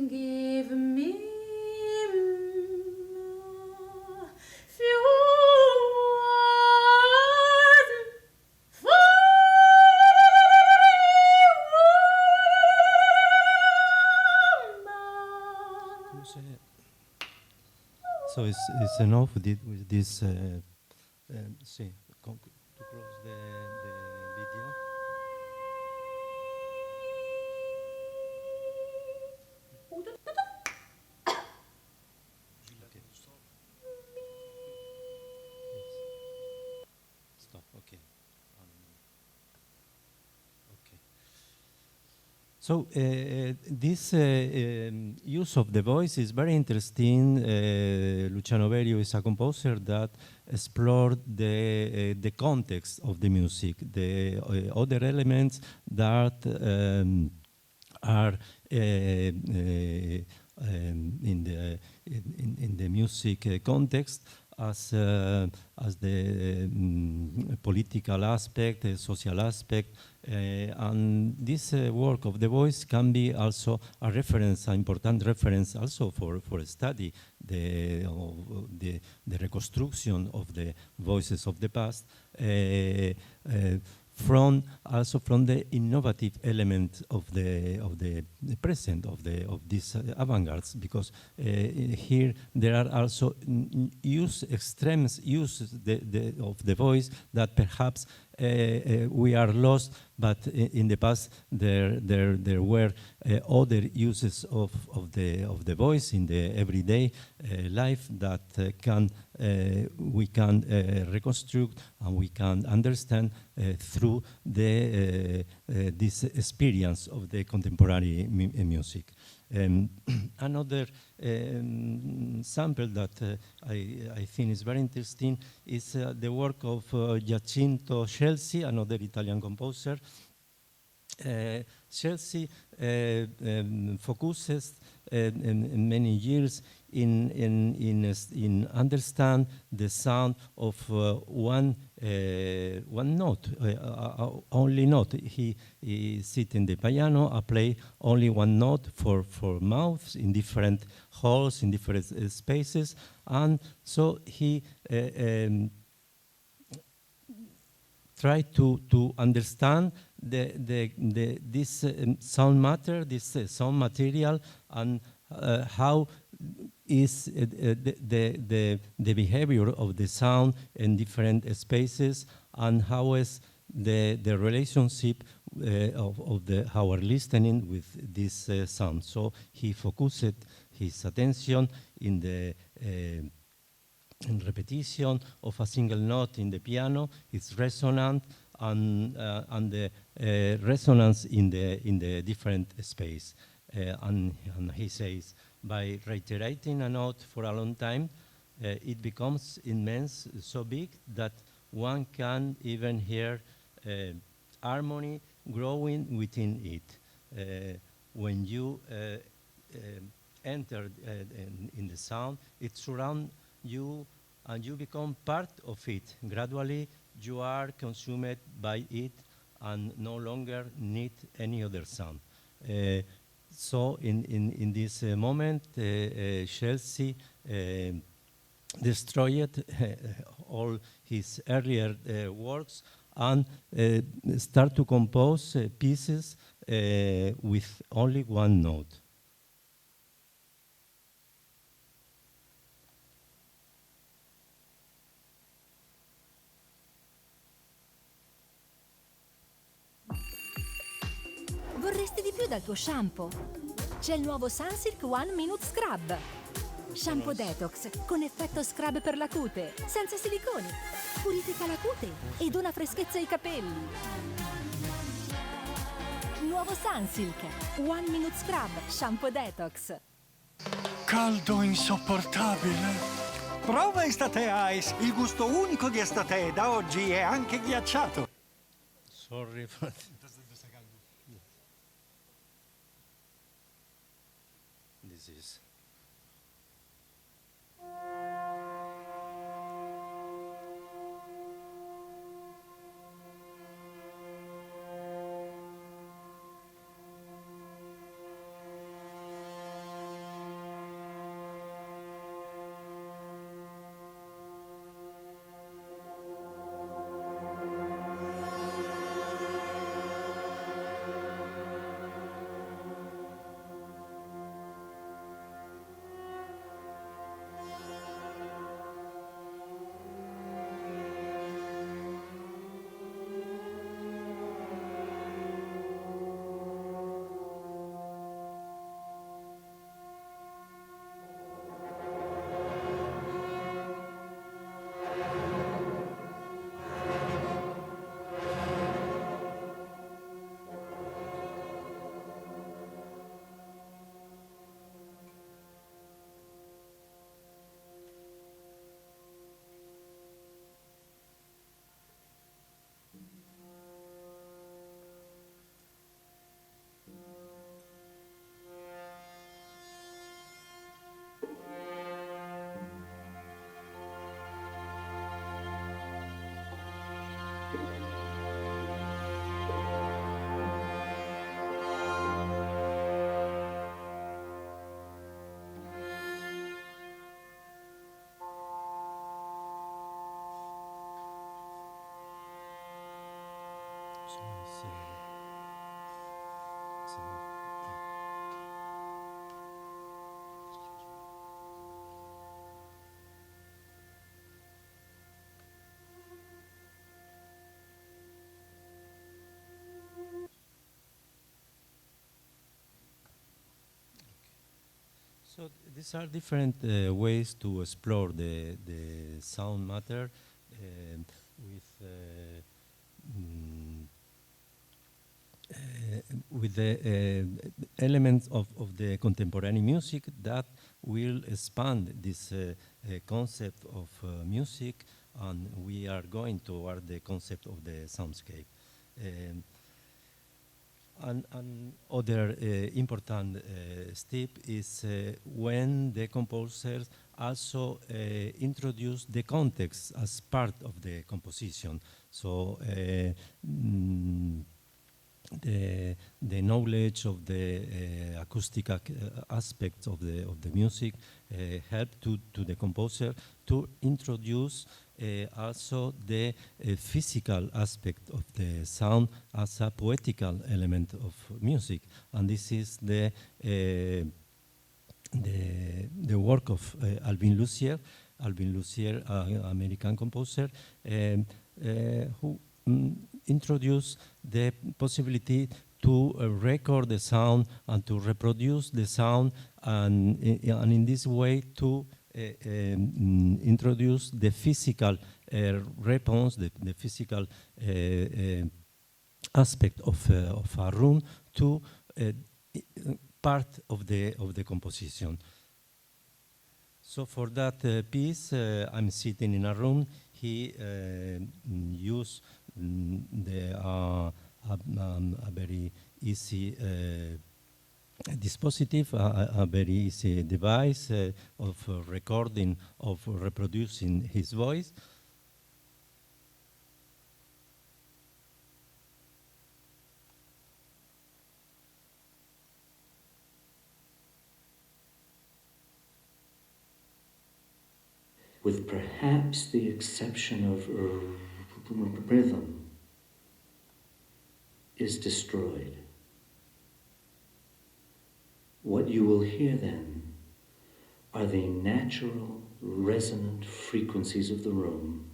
give me few words for So it's enough with this. See, to close the video. So this use of the voice is very interesting. Luciano Berio is a composer that explored the context of the music, the other elements that are in the music context, as the political aspect, the social aspect, and this work of the voice can be also a reference, an important reference also for study the reconstruction of the voices of the past, from the innovative element of the present of these avant-gardes, because here there are also extreme uses of the voice that perhaps we are lost, but in the past there were other uses of the voice in the everyday life that we can reconstruct and we can understand through this experience of the contemporary music. Another sample that I think is very interesting is the work of Giacinto Scelsi, another Italian composer. Scelsi focuses in many years in understand the sound of one note, only note. He sit in the piano, play only one note for mouths in different halls, in different spaces, and so he try to understand this sound matter, this sound material, and how is the behavior of the sound in different spaces, and how is the relationship of our listening with this sound. So he focused his attention in the in repetition of a single note in the piano, its resonant, and the resonance in the different space. And he says, by reiterating a note for a long time, it becomes immense, so big that one can even hear harmony growing within it. When you enter in the sound, it surrounds you and you become part of it. Gradually, you are consumed by it and no longer need any other sound. So in this moment, Scelsi destroyed all his earlier works and start to compose pieces with only one note. Vorresti di più dal tuo shampoo? C'è il nuovo Sunsilk One Minute Scrub. Shampoo detox con effetto scrub per la cute, senza siliconi. Purifica la cute e dona freschezza ai capelli. Nuovo Sunsilk One Minute Scrub Shampoo Detox. Caldo insopportabile. Prova Estate Ice, il gusto unico di estate. Da oggi è anche ghiacciato. Sorry for this is. So these are different ways to explore the sound matter with the elements of the contemporary music that will expand this concept of music, and we are going toward the concept of the soundscape. And other important step is when the composers also introduce the context as part of the composition. So the knowledge of the acoustic aspects of the music help to the composer to introduce also the physical aspect of the sound as a poetical element of music, and this is the work of Alvin Lucier, American composer, who introduced the possibility to record the sound and to reproduce the sound, and in this way to introduce the physical response, the physical aspect of a room to part of the composition. So for that piece, I'm sitting in a room. He used a very easy dispositive, a very easy device of recording, of reproducing his voice. With perhaps the exception of rhythm, is destroyed. What you will hear then are the natural resonant frequencies of the room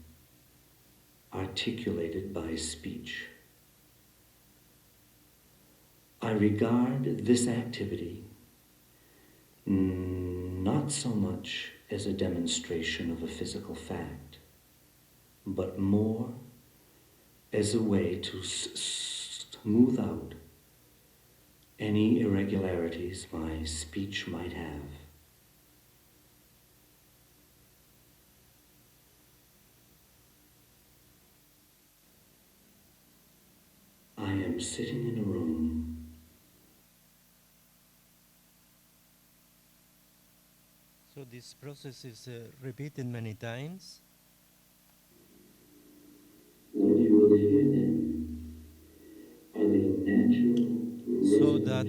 articulated by speech. I regard this activity not so much as a demonstration of a physical fact, but more as a way to smooth out any irregularities my speech might have. I am sitting in a room So this process is repeated many times. What you will hear then are the natural so that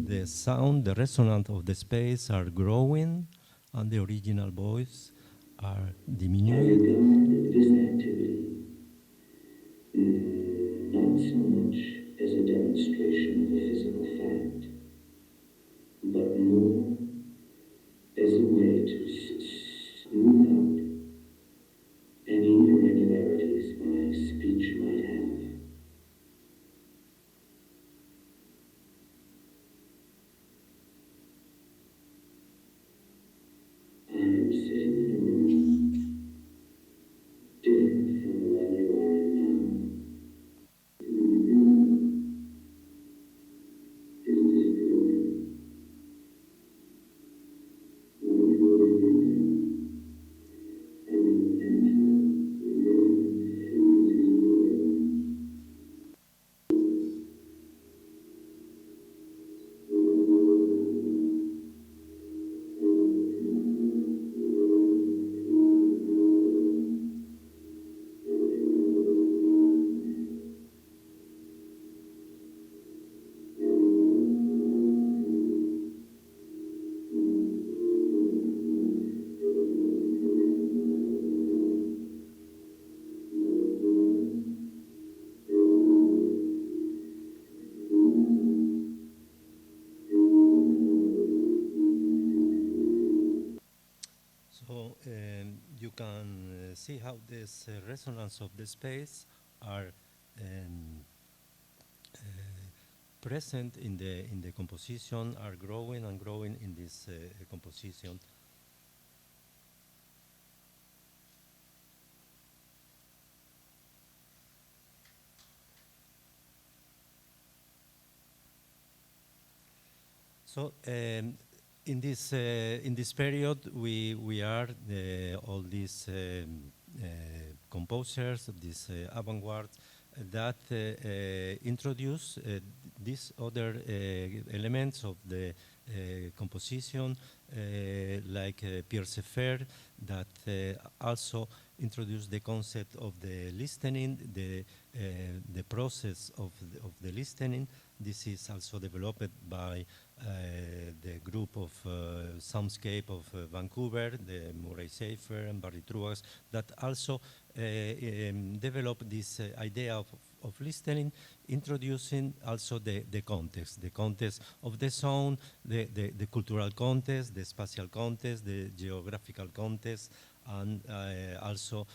the sound, the resonance of the space are growing and the original voice are diminuing. This activity not so much as a demonstration of a physical fact, but more as a way to smooth out any irregularities my speech might have. I am sitting in a room how this resonance of the space are present in the composition, are growing and growing in this composition. So in this period, we are all these composers of this avant-garde that introduce these other elements of the composition, like Pierre Seffer, that also introduced the concept of the listening, the process of the listening. This is also developed by the group of Soundscape of Vancouver, the Murray Schafer and Barry Truax, that also developed this idea of listening, introducing also the context of the sound, the cultural context, the spatial context, the geographical context, and also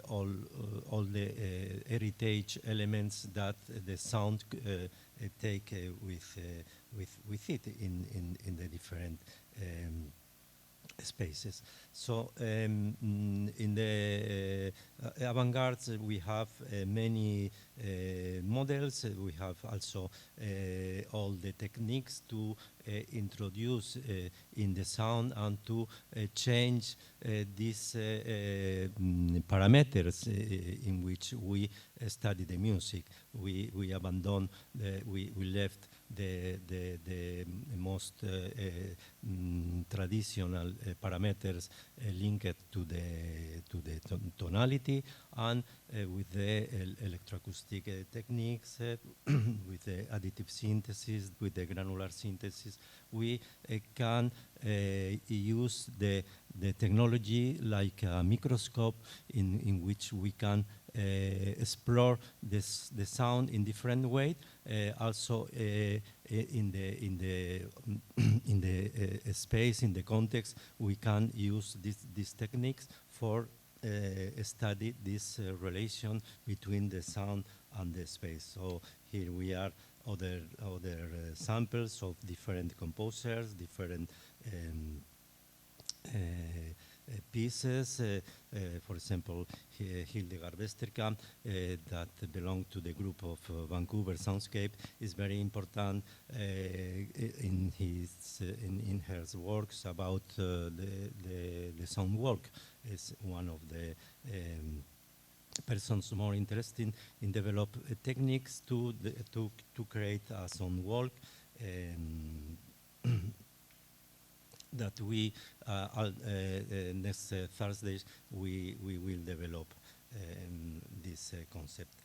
all the heritage elements that the sound take with it in the different spaces. So in the avant-garde we have many models. We have also all the techniques to introduce in the sound and to change these parameters in which we study the music. We abandoned, we left the most traditional parameters linked to the tonality, and with the electroacoustic techniques, with the additive synthesis, with the granular synthesis, we can use the technology like a microscope in which we can explore the sound in different ways. Also in the space, in the context, we can use these techniques for study this relation between the sound and the space. So here we are other samples of different composers, different pieces. For example, Hildegard Westerkamp, that belonged to the group of Vancouver Soundscape, is very important in her works about the sound work. Is one of the persons more interested in develop techniques to create a sound work. That we next Thursday we will develop this concept.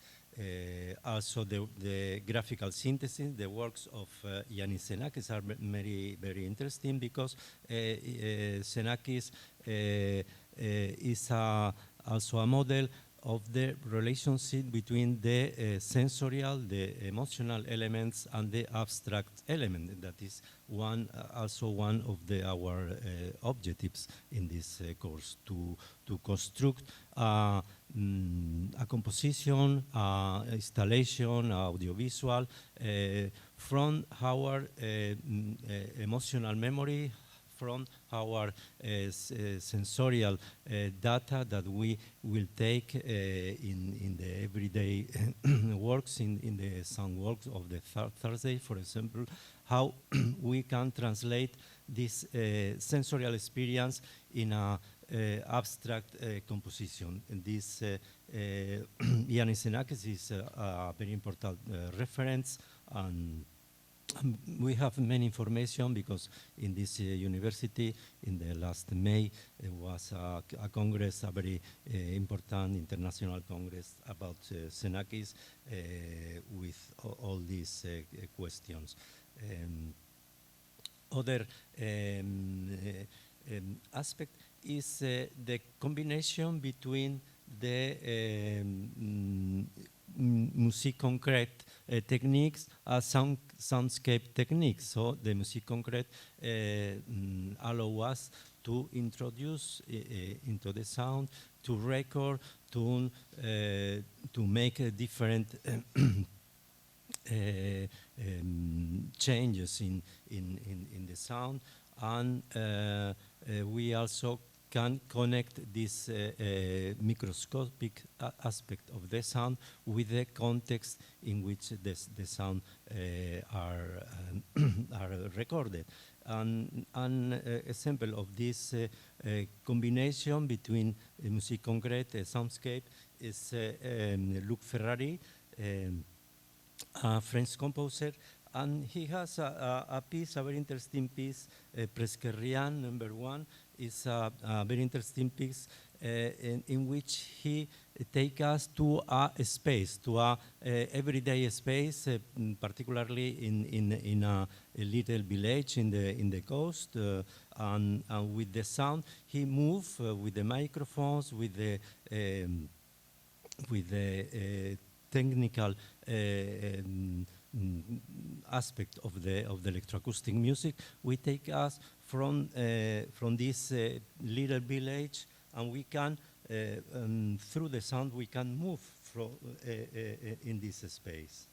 Also the graphical synthesis, the works of Yannis Xenakis are very interesting, because Xenakis is also a model of the relationship between the sensorial, the emotional elements, and the abstract element. That is also one of our objectives in this course, to construct a composition, installation, audiovisual, from our emotional memory, from our sensorial data that we will take in the everyday works, in the sound works of the Thursday, for example, how we can translate this sensorial experience in a abstract composition. And this Yannis Xenakis is a very important reference, and we have many information, because in this university, in the last May, there was a congress, a very important international congress about Xenakis, with all these questions. Other aspect is the combination between the musique concrète techniques as soundscape techniques. So the musique concrète allow us to introduce into the sound, to record, to make different changes in the sound, and we also can connect this microscopic aspect of the sound with the context in which the sound are recorded. And an example of this combination between musique concrète and soundscape is Luc Ferrari, a French composer, and he has a piece, a very interesting piece, Presque Rien #1, is a very interesting piece in which he take us to a space, to a everyday space, particularly in a little village in the coast, and with the sound he move with the microphones, with the technical aspect of the electroacoustic music. We take us from this little village, and we can through the sound we can move from in this space.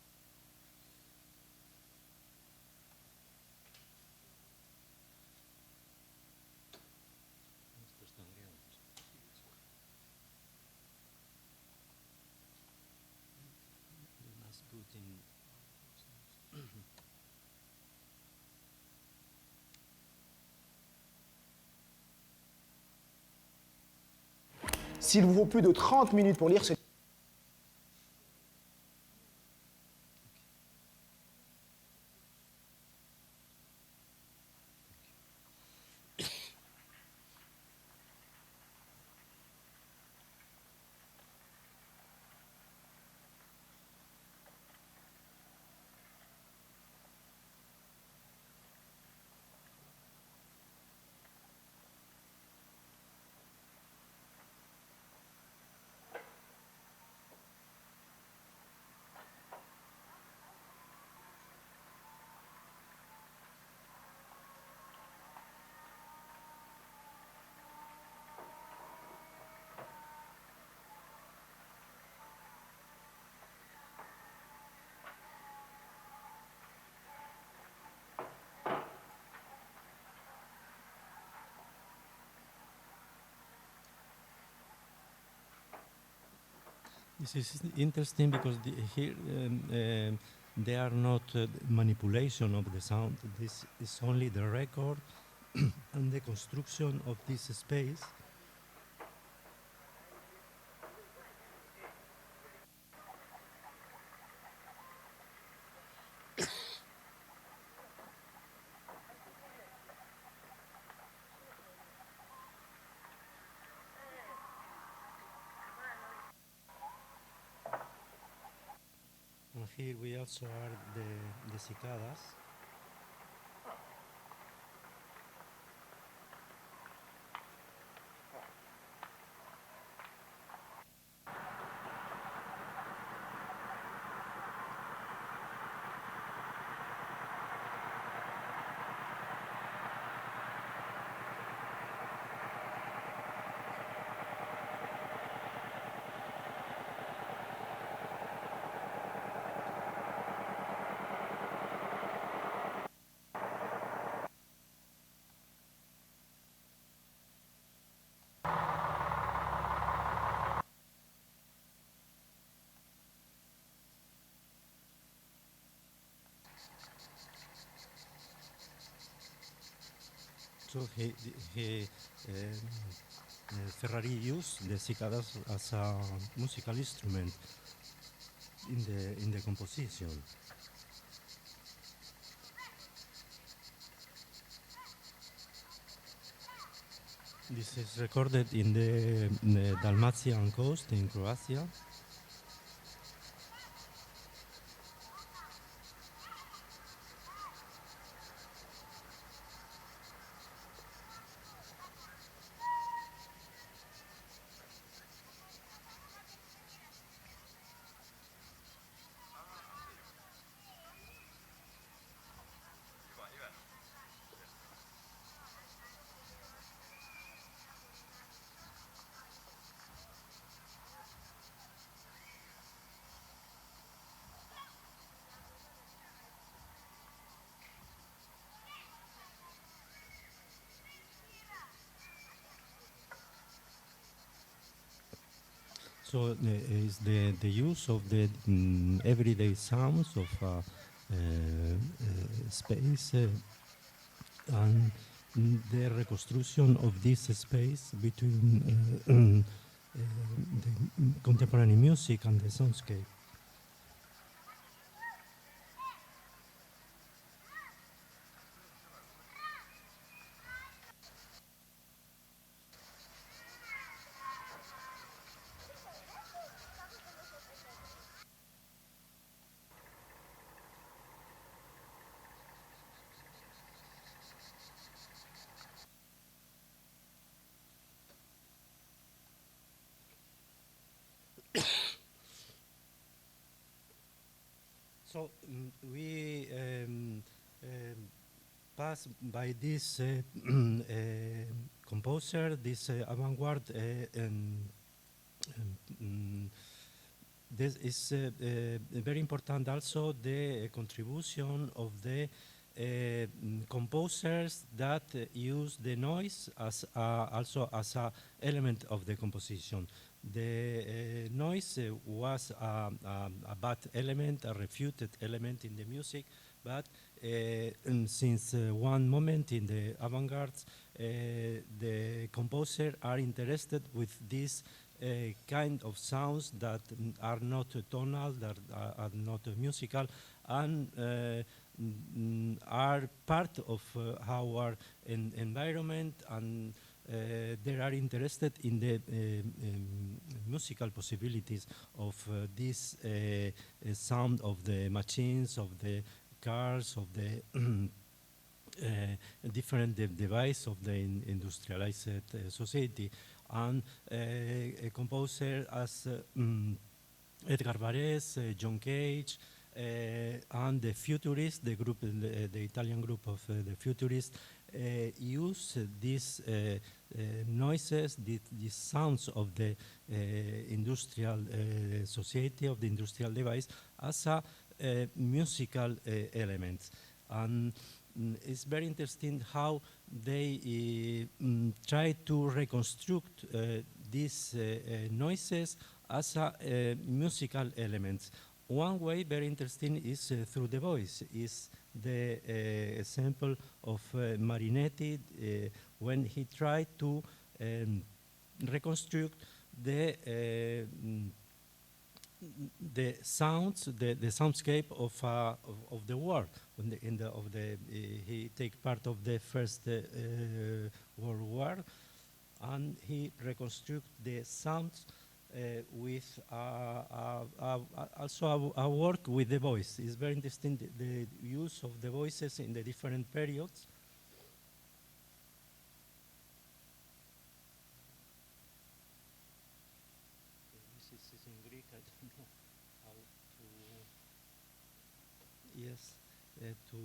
S'il vous faut plus de 30 minutes pour lire, c'est... This is interesting because here they are not manipulation of the sound. This is only the record and the construction of this space. And here we also are the cicadas. So Ferrari used the cicadas as a musical instrument in the composition. This is recorded in the Dalmatian coast in Croatia. also is the use of the everyday sounds of space and the reconstruction of this space between the contemporary music and the soundscape. So we pass by this composer, this avant-garde. This is very important also the contribution of the composers that use the noise as also as an element of the composition. The noise was a bad element, a refuted element in the music, but since one moment in the avant-garde, the composers are interested with this kind of sounds that are not tonal, that are not musical, and are part of our environment, and they are interested in the musical possibilities of this sound of the machines, of the cars, of the different devices of the industrialized society. And a composer as Edgar Varese, John Cage, and the Futurists, the group, the Italian group of the Futurists, use these noises, these sounds of the industrial society, of the industrial device, as a musical elements. And it's very interesting how they try to reconstruct these noises as a musical elements. One way very interesting is through the voice, is the example of Marinetti when he tried to reconstruct the sounds, the soundscape of the war. He take part of the First World War, and he reconstruct the sounds with also a work with the voice. It's very interesting the use of the voices in the different periods. This is in Greek. I don't know how to. Yes, to.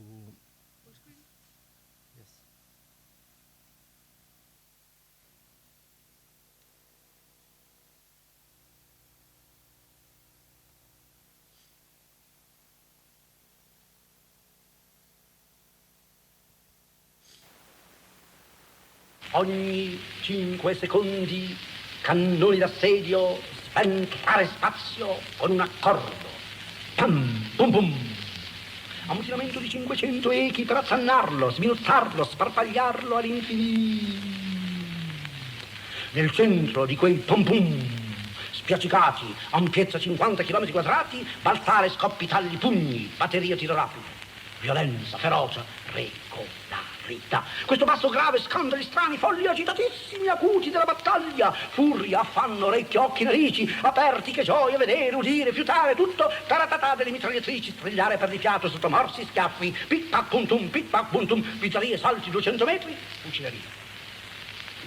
Yes. Ogni 5 secondi, cannoni d'assedio, sventare spazio con un accordo. Pam, pum pum. Ammutinamento di 500 echi per assannarlo, sminuzzarlo, sparpagliarlo all'infinito. Nel centro di quei pum pum, spiaccicati, ampiezza 50 km quadrati, balzare, scoppi, tagli, pugni, batteria, tiro rapido, violenza, ferocia, regolarità. Questo basso grave, scandali strani, folli agitatissimi, acuti della battaglia, furia, affanno, orecchie, occhi, narici, aperti, che gioia, vedere, udire, fiutare, tutto, taratatà delle mitragliatrici, strigliare per di fiato, sottomorsi, schiaffi, pit-pac, puntum, pizzerie, salti, 200 metri, fucileria.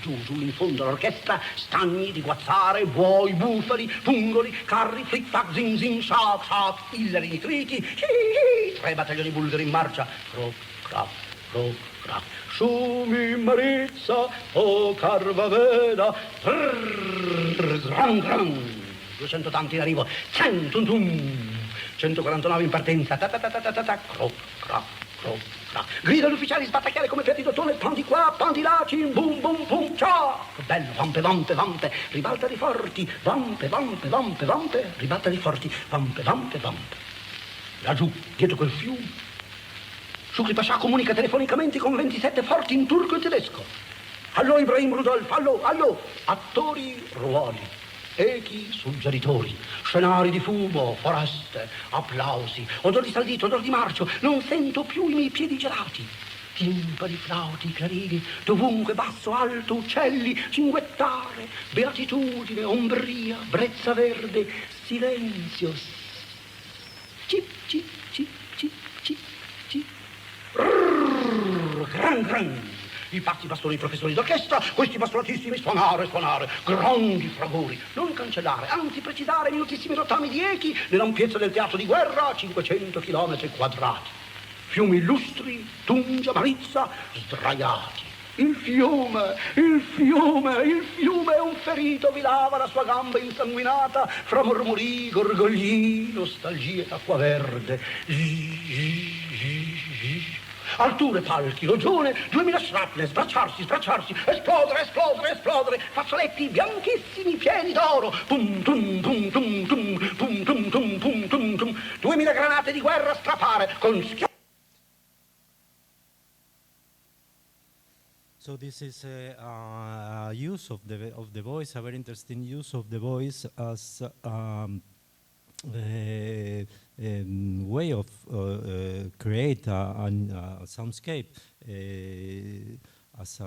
Giù in fondo all'orchestra, stagni di guazzare, buoi, bufali, pungoli, carri, flic-flac, zin, shac, illeri nitriti, 3 battaglioni bulgari in marcia, croc, crac, Shumi Marizza, o Carvaveda, gran, 200 tanti in arrivo, 149 in partenza, croc, Grida gli ufficiali, sbattacchiare come piatti d'ottone, pandi qua, pandi là, cin, bum, bum, bum, ciao! Che bello, vampe, vampe, vampe, ribalta di forti, vampe, vampe, vampe, vampe, ribalta di forti, vampe, vampe, vampe. Laggiù, dietro quel fiume, Shukri Pasha comunica telefonicamente con 27 forti in turco e tedesco. Allo Ibrahim Rudolf, allo, attori, ruoli, echi, suggeritori, scenari di fumo, foreste, applausi, odor di saldito, odor di marcio, non sento più i miei piedi gelati. Timpani, flauti, clarini, dovunque basso, alto, uccelli, cinguettare, beatitudine, ombria, brezza verde, silenzio. Cip, cip, cip, cip, cip, cip. Gran, gran. I pazzi bastoni professori d'orchestra, questi bastonatissimi suonare, grandi fragori, non cancellare, anzi precisare minutissimi rottami di echi nell'ampiezza del teatro di guerra, 500 chilometri quadrati. Fiumi illustri, Tungia, Marizza, sdraiati. Il fiume è un ferito, vi lava la sua gamba insanguinata fra mormori, gorgogli, nostalgie d'acqua verde. Alture, palchi, loggione, 2000 shrapnel, sbracciarsi, esplodere, fazzoletti bianchissimi, pieni d'oro, pum, tum, tum, tum, tum, pum, tum, tum, pum, tum, tum, 2000 granate di guerra strapare, con So this is a use of the voice, a very interesting use of the voice as way of create a soundscape, as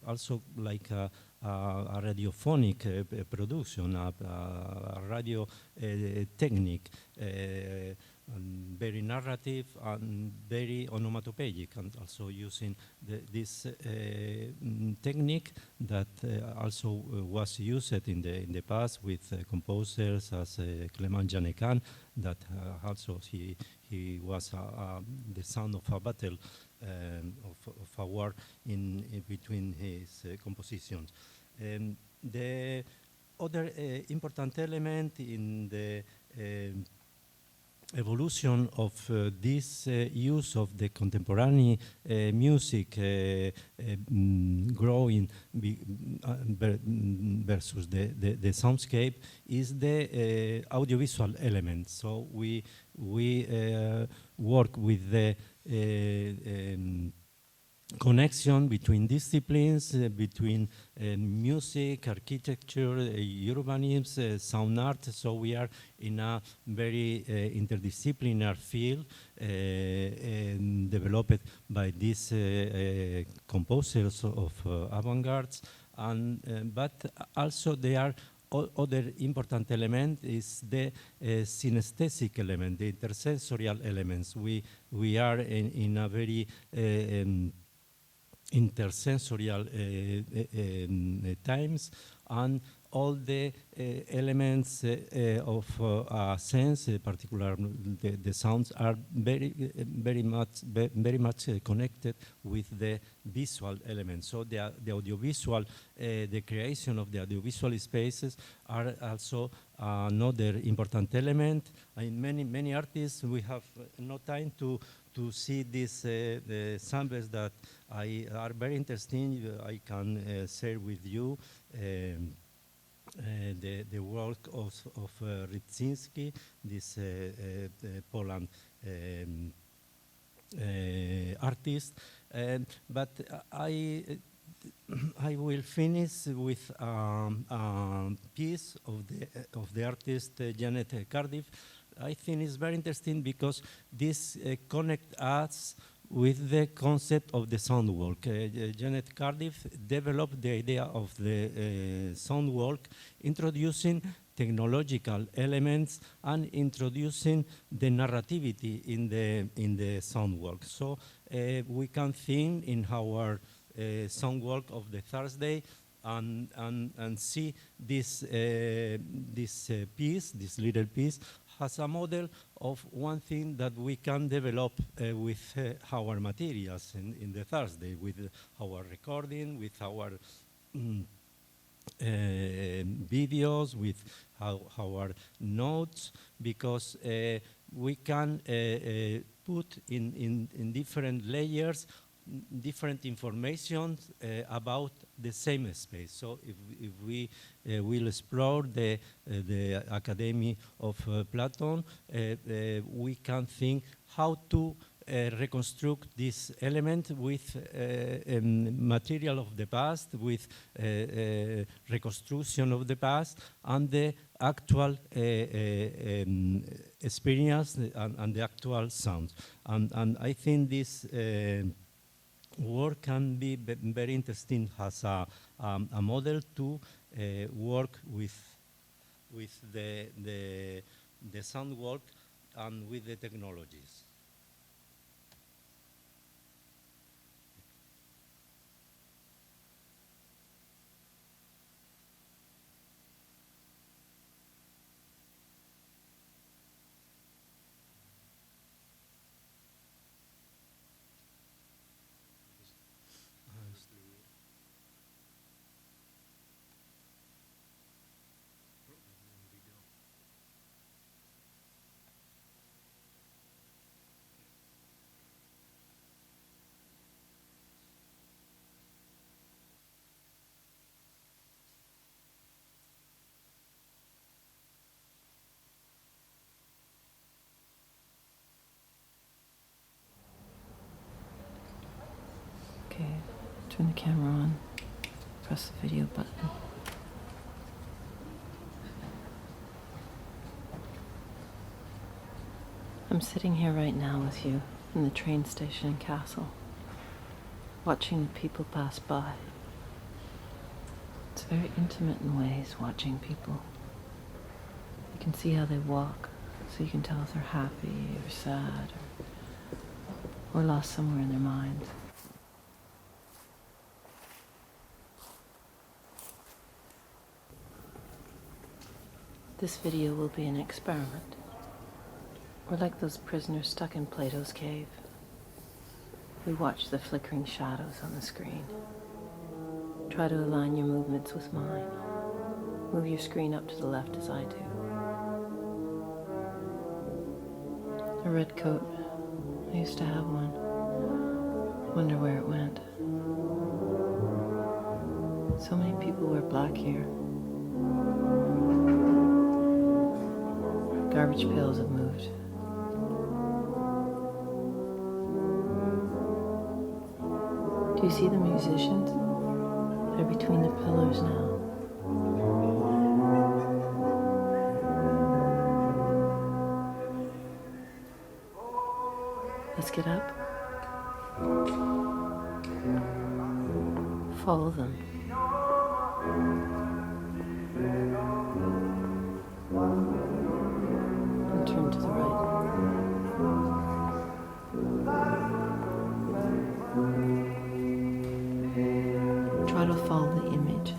also like a radiophonic production, a radio technique, very narrative and very onomatopoeic, and also using this technique that also was used in the past with composers as Clement Janekan, that also he was the sound of a battle, of a war in between his compositions. The other important element in the evolution of this use of the contemporary music growing versus the soundscape is the audiovisual element. So we work with the connection between disciplines, between music, architecture, urbanism, sound art. So we are in a very interdisciplinary field developed by these composers of avant-garde, and but also there are other important element is the synesthetic element, the intersensorial elements. We are in a very intersensorial times, and all the elements of sense, particularly the sounds, are very much connected with the visual elements. So the audiovisual, the creation of the audiovisual spaces are also another important element. In many artists, we have no time to see these samples that are very interesting. I can share with you the work of Rybczynski, this Poland artist. But I will finish with a piece of the artist Janet Cardiff. I think it's very interesting because this connects us with the concept of the sound walk. Janet Cardiff developed the idea of the sound walk, introducing technological elements and introducing the narrativity in the sound walk. So we can think in our sound walk of the Thursday and see this piece, this little piece, as a model of one thing that we can develop with our materials in the Thursday, with our recording, with our videos, with our notes, because we can put in different layers different information about the same space. So if we will explore the Academy of Platon, we can think how to reconstruct this element with material of the past, with reconstruction of the past, and the actual experience and the actual sounds. And I think this work can be very interesting as a model to work with the sound work and with the technologies. Okay, turn the camera on, press the video button. I'm sitting here right now with you in the train station in Kassel, watching the people pass by. It's very intimate in ways, watching people. You can see how they walk, so you can tell if they're happy or sad or lost somewhere in their minds. This video will be an experiment. We're like those prisoners stuck in Plato's cave. We watch the flickering shadows on the screen. Try to align your movements with mine. Move your screen up to the left as I do. A red coat. I used to have one. Wonder where it went. So many people wear black here. Garbage pails have moved. Do you see the musicians? They're between the pillars now. Let's get up. Follow them. And turn to the right. Try to follow the image.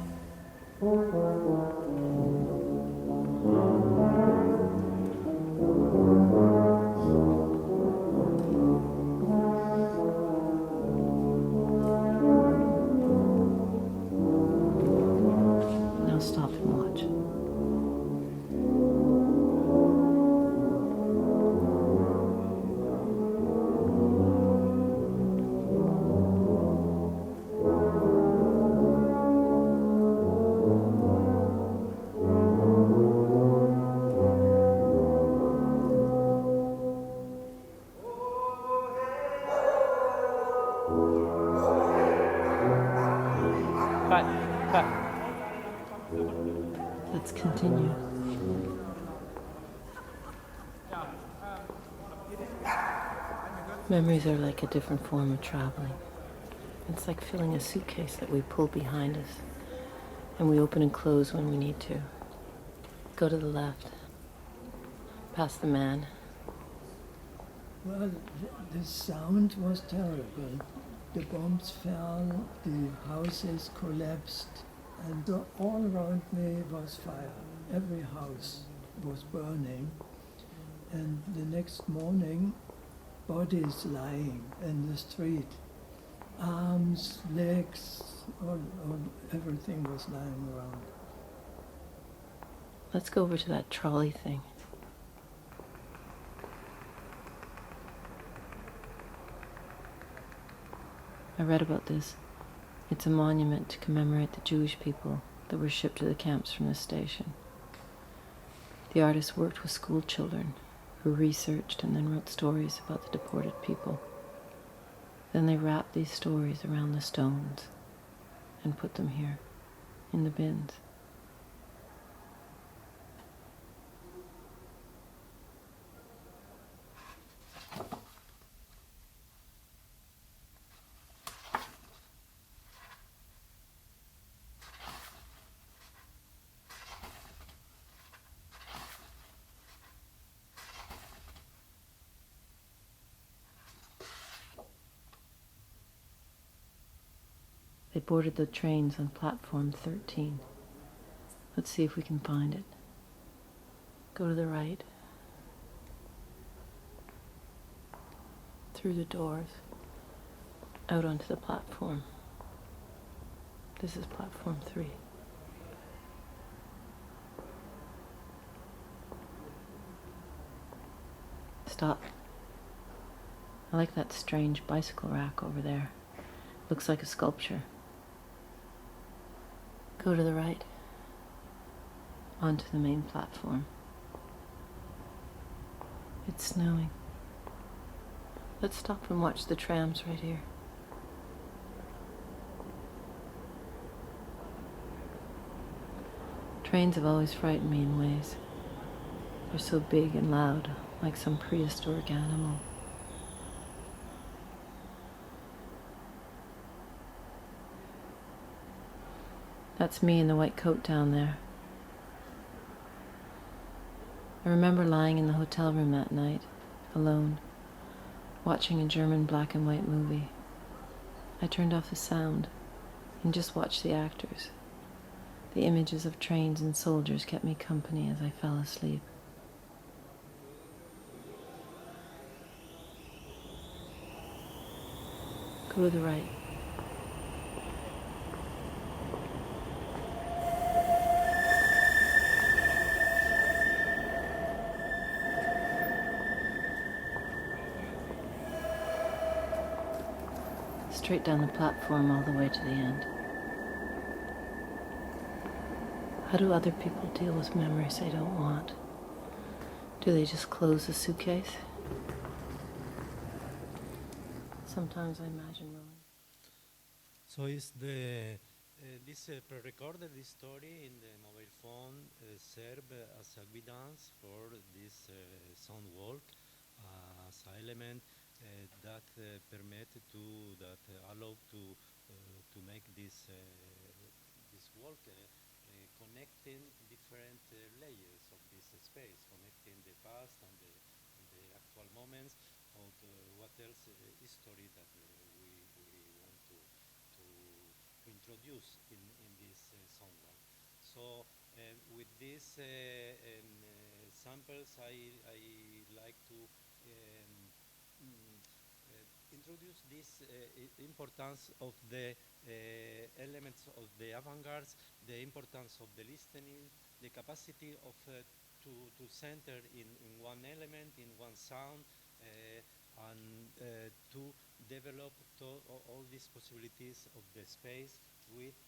Now stop and watch. Let's continue. Memories are like a different form of traveling. It's like filling a suitcase that we pull behind us, and we open and close when we need to. Go to the left. Past the man. Well, the sound was terrible. The bombs fell, the houses collapsed, and all around me was fire. Every house was burning. And the next morning, bodies lying in the street. Arms, legs, everything was lying around. Let's go over to that trolley thing. I read about this. It's a monument to commemorate the Jewish people that were shipped to the camps from this station. The artist worked with school children who researched and then wrote stories about the deported people. Then they wrapped these stories around the stones and put them here, in the bins. They boarded the trains on platform 13. Let's see if we can find it. Go to the right. Through the doors. Out onto the platform. This is platform 3. Stop. I like that strange bicycle rack over there. Looks like a sculpture. Go to the right. Onto the main platform. It's snowing. Let's stop and watch the trams right here. Trains have always frightened me in ways. They're so big and loud, like some prehistoric animal. That's me in the white coat down there. I remember lying in the hotel room that night, alone, watching a German black and white movie. I turned off the sound and just watched the actors. The images of trains and soldiers kept me company as I fell asleep. Go to the right. Straight down the platform all the way to the end. How do other people deal with memories they don't want? Do they just close the suitcase? Sometimes I imagine rolling. So is the this pre-recorded this story in the mobile phone serve as a guidance for this sound walk as an element that permit to allow to make this this walk connecting different layers of this space, connecting the past and the actual moments of what else history that we want to introduce in this sound walk. So with these samples, I like to introduce this importance of the elements of the avant-garde, the importance of the listening, the capacity of to center in one element, in one sound, and to develop all these possibilities of the space with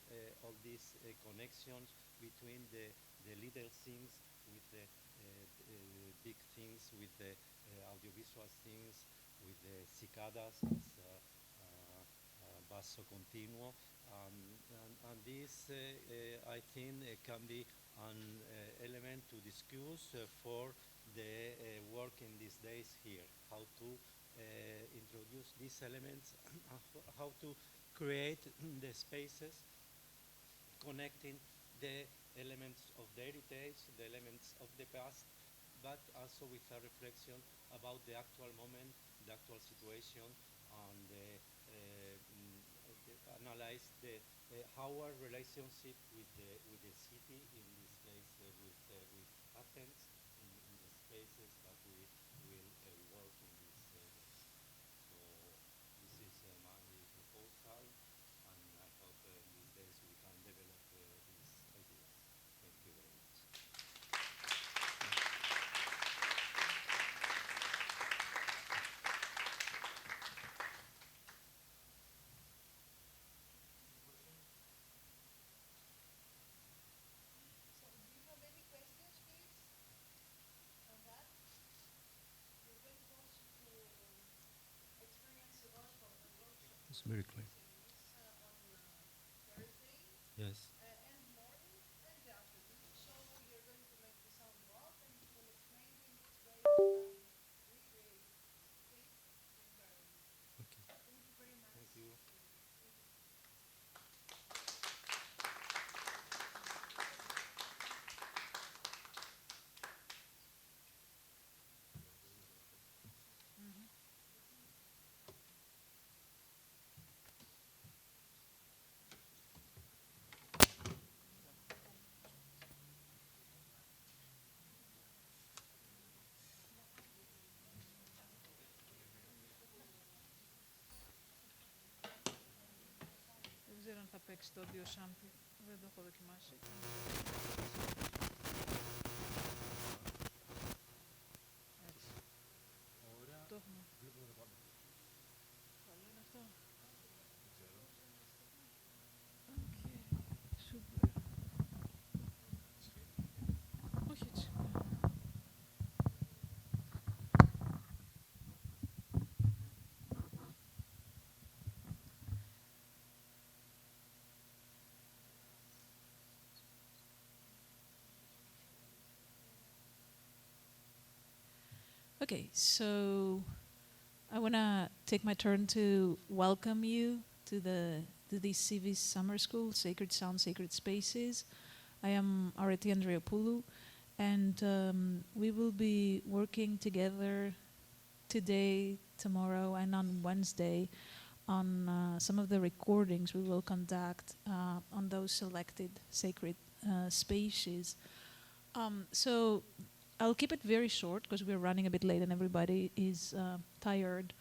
all these connections between the little things with the big things, with the audiovisual things, with the cicadas as basso continuo, and this I think can be an element to discuss for the work in these days here, how to introduce these elements, how to create the spaces connecting the elements of the heritage, the elements of the past, but also with a reflection about the actual moment, the actual situation, and analyze how our relationship with the city, in this case with Athens, in the spaces that we will work in these days. So this is my proposal, and I hope in these days we can develop these ideas. Thank you very much. It's very clear. Yes. Δεν ξέρω αν θα παίξει το audio sample. Δεν το έχω δοκιμάσει. Έτσι. Το έχουμε. Καλό είναι αυτό. Οκ. Σούπερ. Όχι έτσι. Okay, so I want to take my turn to welcome you to the Civis Summer School, Sacred Sound, Sacred Spaces. I am Areti Andreopoulou, and we will be working together today, tomorrow, and on Wednesday on some of the recordings we will conduct on those selected sacred spaces. So I'll keep it very short because we're running a bit late and everybody is tired.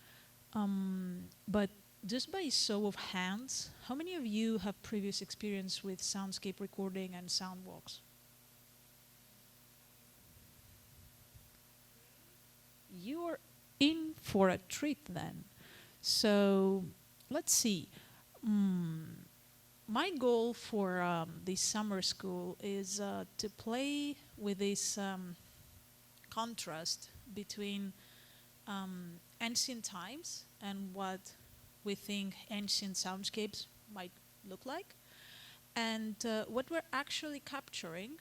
But just by show of hands, how many of you have previous experience with soundscape recording and sound walks? You're in for a treat then. So let's see. My goal for this summer school is to play with this contrast between ancient times and what we think ancient soundscapes might look like, and what we're actually capturing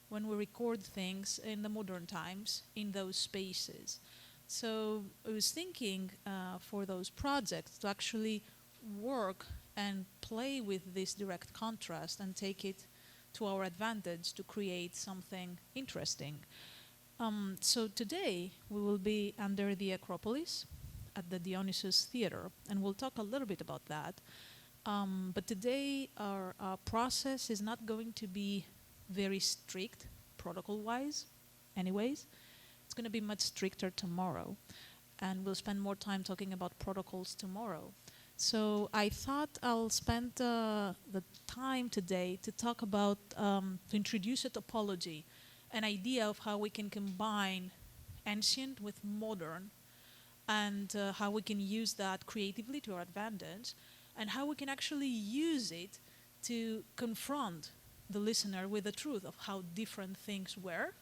when we record things in the modern times in those spaces. So I was thinking for those projects to actually work and play with this direct contrast and take it to our advantage to create something interesting. So today we will be under the Acropolis at the Dionysos Theatre, and we'll talk a little bit about that. But today our process is not going to be very strict protocol-wise anyways. It's going to be much stricter tomorrow, and we'll spend more time talking about protocols tomorrow. So I thought I'll spend the time today to talk about, to introduce a topology, an idea of how we can combine ancient with modern, and how we can use that creatively to our advantage, and how we can actually use it to confront the listener with the truth of how different things were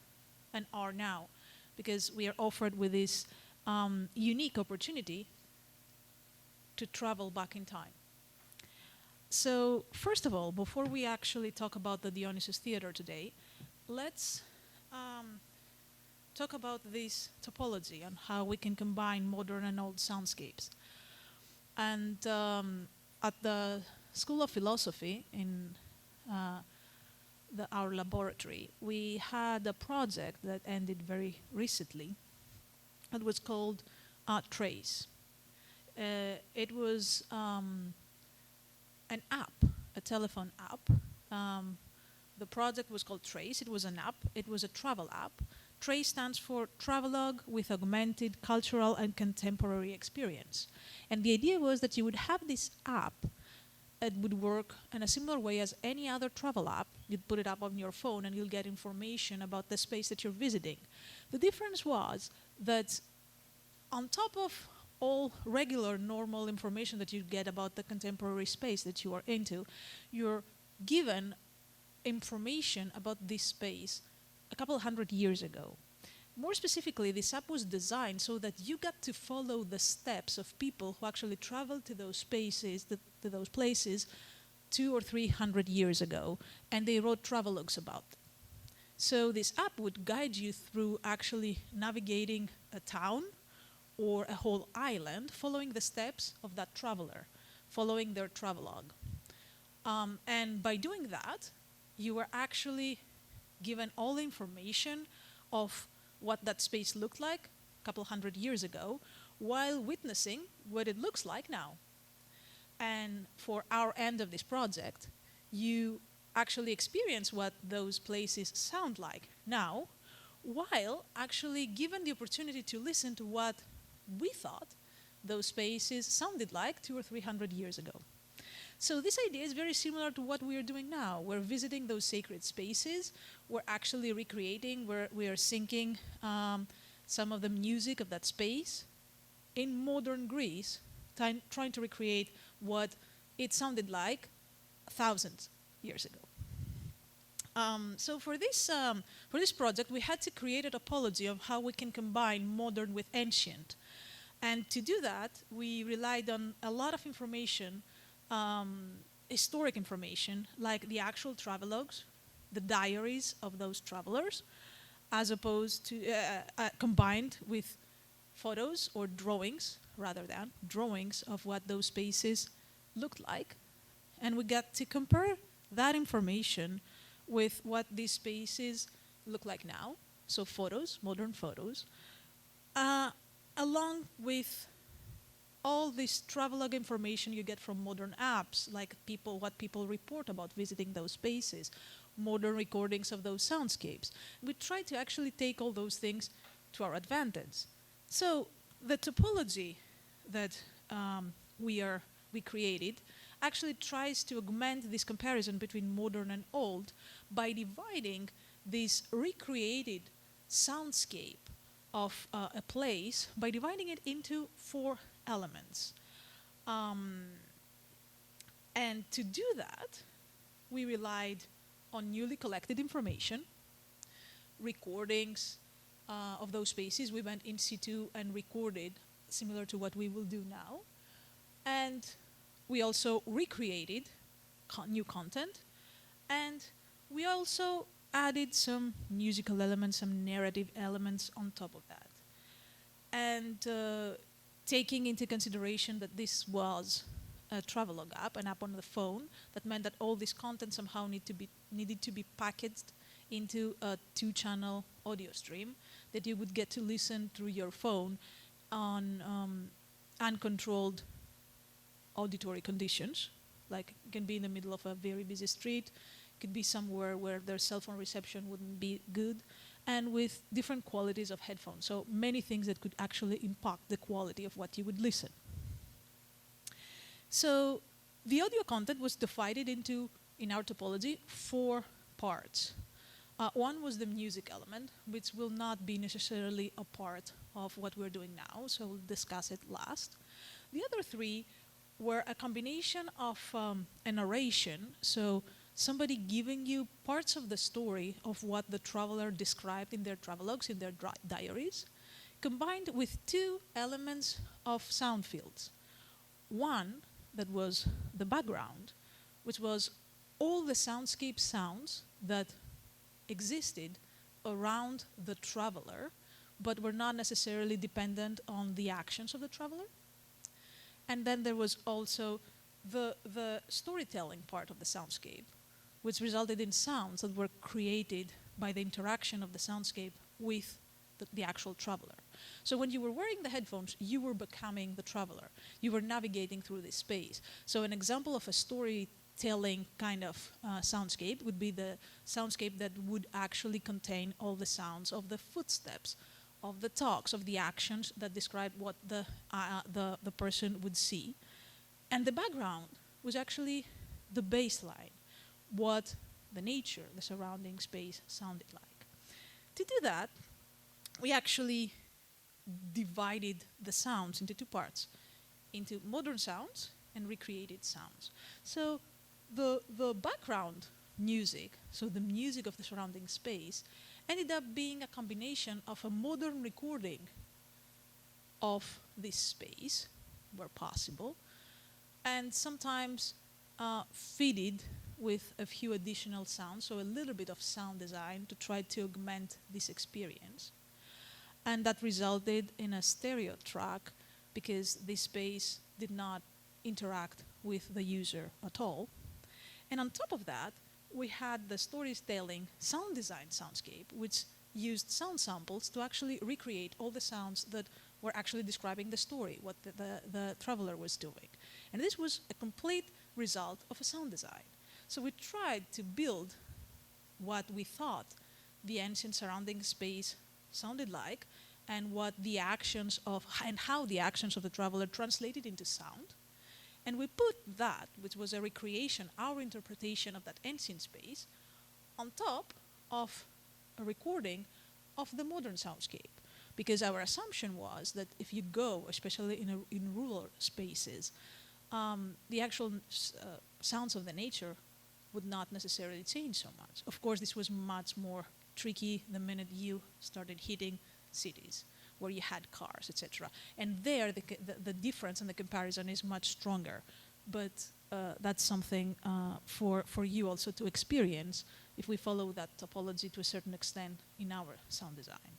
and are now, because we are offered with this unique opportunity to travel back in time. So first of all, before we actually talk about the Dionysos Theatre today, let's talk about this topology and how we can combine modern and old soundscapes. And at the School of Philosophy in our laboratory, we had a project that ended very recently. It was called Trace. It was an app, a telephone app. The project was called Trace. It was an app. It was a travel app. Trace stands for Travelogue with Augmented Cultural and Contemporary Experience. And the idea was that you would have this app. It would work in a similar way as any other travel app. You'd put it up on your phone and you'll get information about the space that you're visiting. The difference was that on top of all regular, normal information that you get about the contemporary space that you are into, you're given information about this space a couple hundred years ago. more specifically, this app was designed so that you got to follow the steps of people who actually traveled to those spaces, to those places 200 or 300 years ago, and they wrote travelogues about them. So this app would guide you through actually navigating a town or a whole island, following the steps of that traveler, following their travelogue. And by doing that, you were actually given all the information of what that space looked like a couple hundred years ago, while witnessing what it looks like now. And for our end of this project, you actually experience what those places sound like now, while actually given the opportunity to listen to what we thought those spaces sounded like 200 or 300 years ago. So this idea is very similar to what we are doing now. We're visiting those sacred spaces. We're actually recreating, we are syncing some of the music of that space in modern Greece, trying to recreate what it sounded like 1,000 years ago. So for this project, we had to create a topology of how we can combine modern with ancient. And to do that, we relied on a lot of information, historic information, like the actual travelogues, the diaries of those travelers, as opposed to combined with photos or drawings, rather than drawings of what those spaces looked like. And we got to compare that information with what these spaces look like now, so photos, modern photos, along with all this travelogue information you get from modern apps, like what people report about visiting those spaces, modern recordings of those soundscapes. We try to actually take all those things to our advantage. So the topology that we created actually tries to augment this comparison between modern and old by dividing this recreated soundscape of a place, by dividing it into 4 elements. And to do that, we relied on newly collected information, recordings of those spaces. We went in situ and recorded, similar to what we will do now. And we also recreated new content, and we also added some musical elements, some narrative elements on top of that. And taking into consideration that this was a travelogue app, an app on the phone, that meant that all this content somehow needed to be packaged into a 2-channel audio stream that you would get to listen through your phone on uncontrolled auditory conditions. Like, it can be in the middle of a very busy street, could be somewhere where their cell phone reception wouldn't be good, and with different qualities of headphones. So many things that could actually impact the quality of what you would listen. So the audio content was divided into, in our topology, 4 parts. One was the music element, which will not be necessarily a part of what we're doing now, so we'll discuss it last. The other 3 were a combination of a narration, so somebody giving you parts of the story of what the traveler described in their travelogues, in their diaries, combined with 2 elements of sound fields. One that was the background, which was all the soundscape sounds that existed around the traveler, but were not necessarily dependent on the actions of the traveler. And then there was also the storytelling part of the soundscape, which resulted in sounds that were created by the interaction of the soundscape with the actual traveler. So when you were wearing the headphones, you were becoming the traveler. You were navigating through this space. So an example of a storytelling kind of soundscape would be the soundscape that would actually contain all the sounds of the footsteps, of the talks, of the actions that describe what the person would see. And the background was actually the baseline, what the nature, the surrounding space sounded like. To do that, we actually divided the sounds into 2 parts, into modern sounds and recreated sounds. So the background music, so the music of the surrounding space, ended up being a combination of a modern recording of this space, where possible, and sometimes fitted with a few additional sounds, so a little bit of sound design to try to augment this experience. And that resulted in a stereo track, because this space did not interact with the user at all. And on top of that, we had the storytelling sound design soundscape, which used sound samples to actually recreate all the sounds that were actually describing the story, what the traveler was doing. And this was a complete result of a sound design. So we tried to build what we thought the ancient surrounding space sounded like, and what the actions of, and how the actions of the traveler translated into sound. And we put that, which was a recreation, our interpretation of that ancient space, on top of a recording of the modern soundscape. Because our assumption was that if you go, especially in rural spaces, the actual sounds of the nature would not necessarily change so much. Of course, this was much more tricky the minute you started hitting cities, where you had cars, etc. And there, the difference and the comparison is much stronger. But that's something for you also to experience if we follow that topology to a certain extent in our sound design.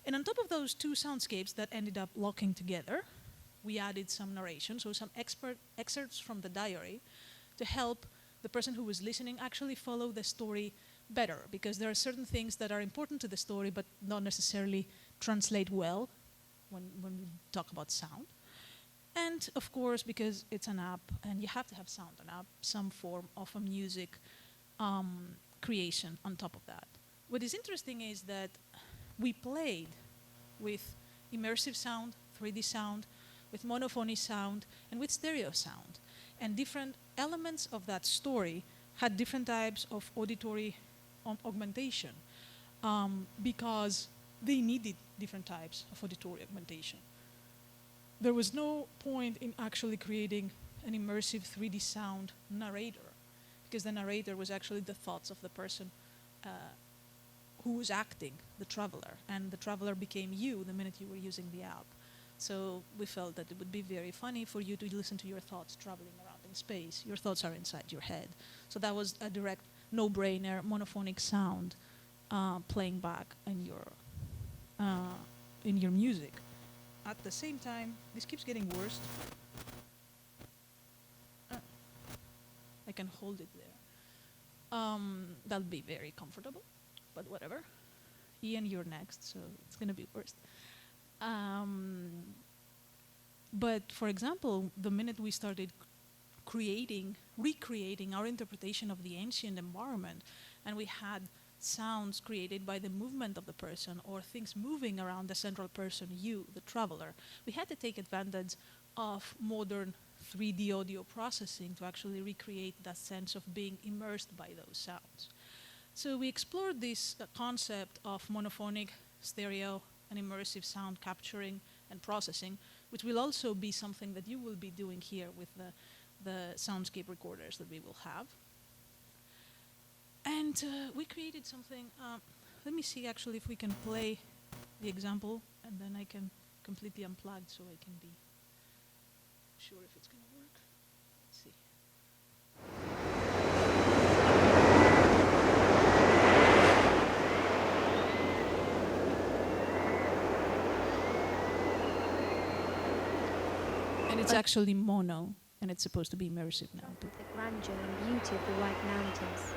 And on top of those two soundscapes that ended up locking together, we added some narration, so some excerpts from the diary to help the person who was listening actually follow the story better, because there are certain things that are important to the story but not necessarily translate well when we talk about sound. And of course, because it's an app and you have to have sound on app, some form of a music creation on top of that. What is interesting is that we played with immersive sound, 3D sound, with monophony sound, and with stereo sound. And different elements of that story had different types of auditory augmentation because they needed different types of auditory augmentation. There was no point in actually creating an immersive 3D sound narrator, because the narrator was actually the thoughts of the person who was acting, the traveler, and the traveler became you the minute you were using the app. So we felt that it would be very funny for you to listen to your thoughts traveling around in space. Your thoughts are inside your head. So that was a direct no-brainer monophonic sound playing back in your music. At the same time, this keeps getting worse. I can hold it there. That'll be very comfortable, but whatever. Ian, you're next, so it's gonna be worse. But for example, the minute we started recreating our interpretation of the ancient environment, and we had sounds created by the movement of the person or things moving around the central person, you, the traveler, we had to take advantage of modern 3D audio processing to actually recreate that sense of being immersed by those sounds. So we explored this concept of monophonic, stereo, and immersive sound capturing and processing, which will also be something that you will be doing here with the soundscape recorders that we will have. And we created something, let me see actually if we can play the example, and then I can completely unplug so I can be sure if it's going to work. Let's see. And it's actually mono, and it's supposed to be immersive now. The grandeur and beauty of the White Mountains.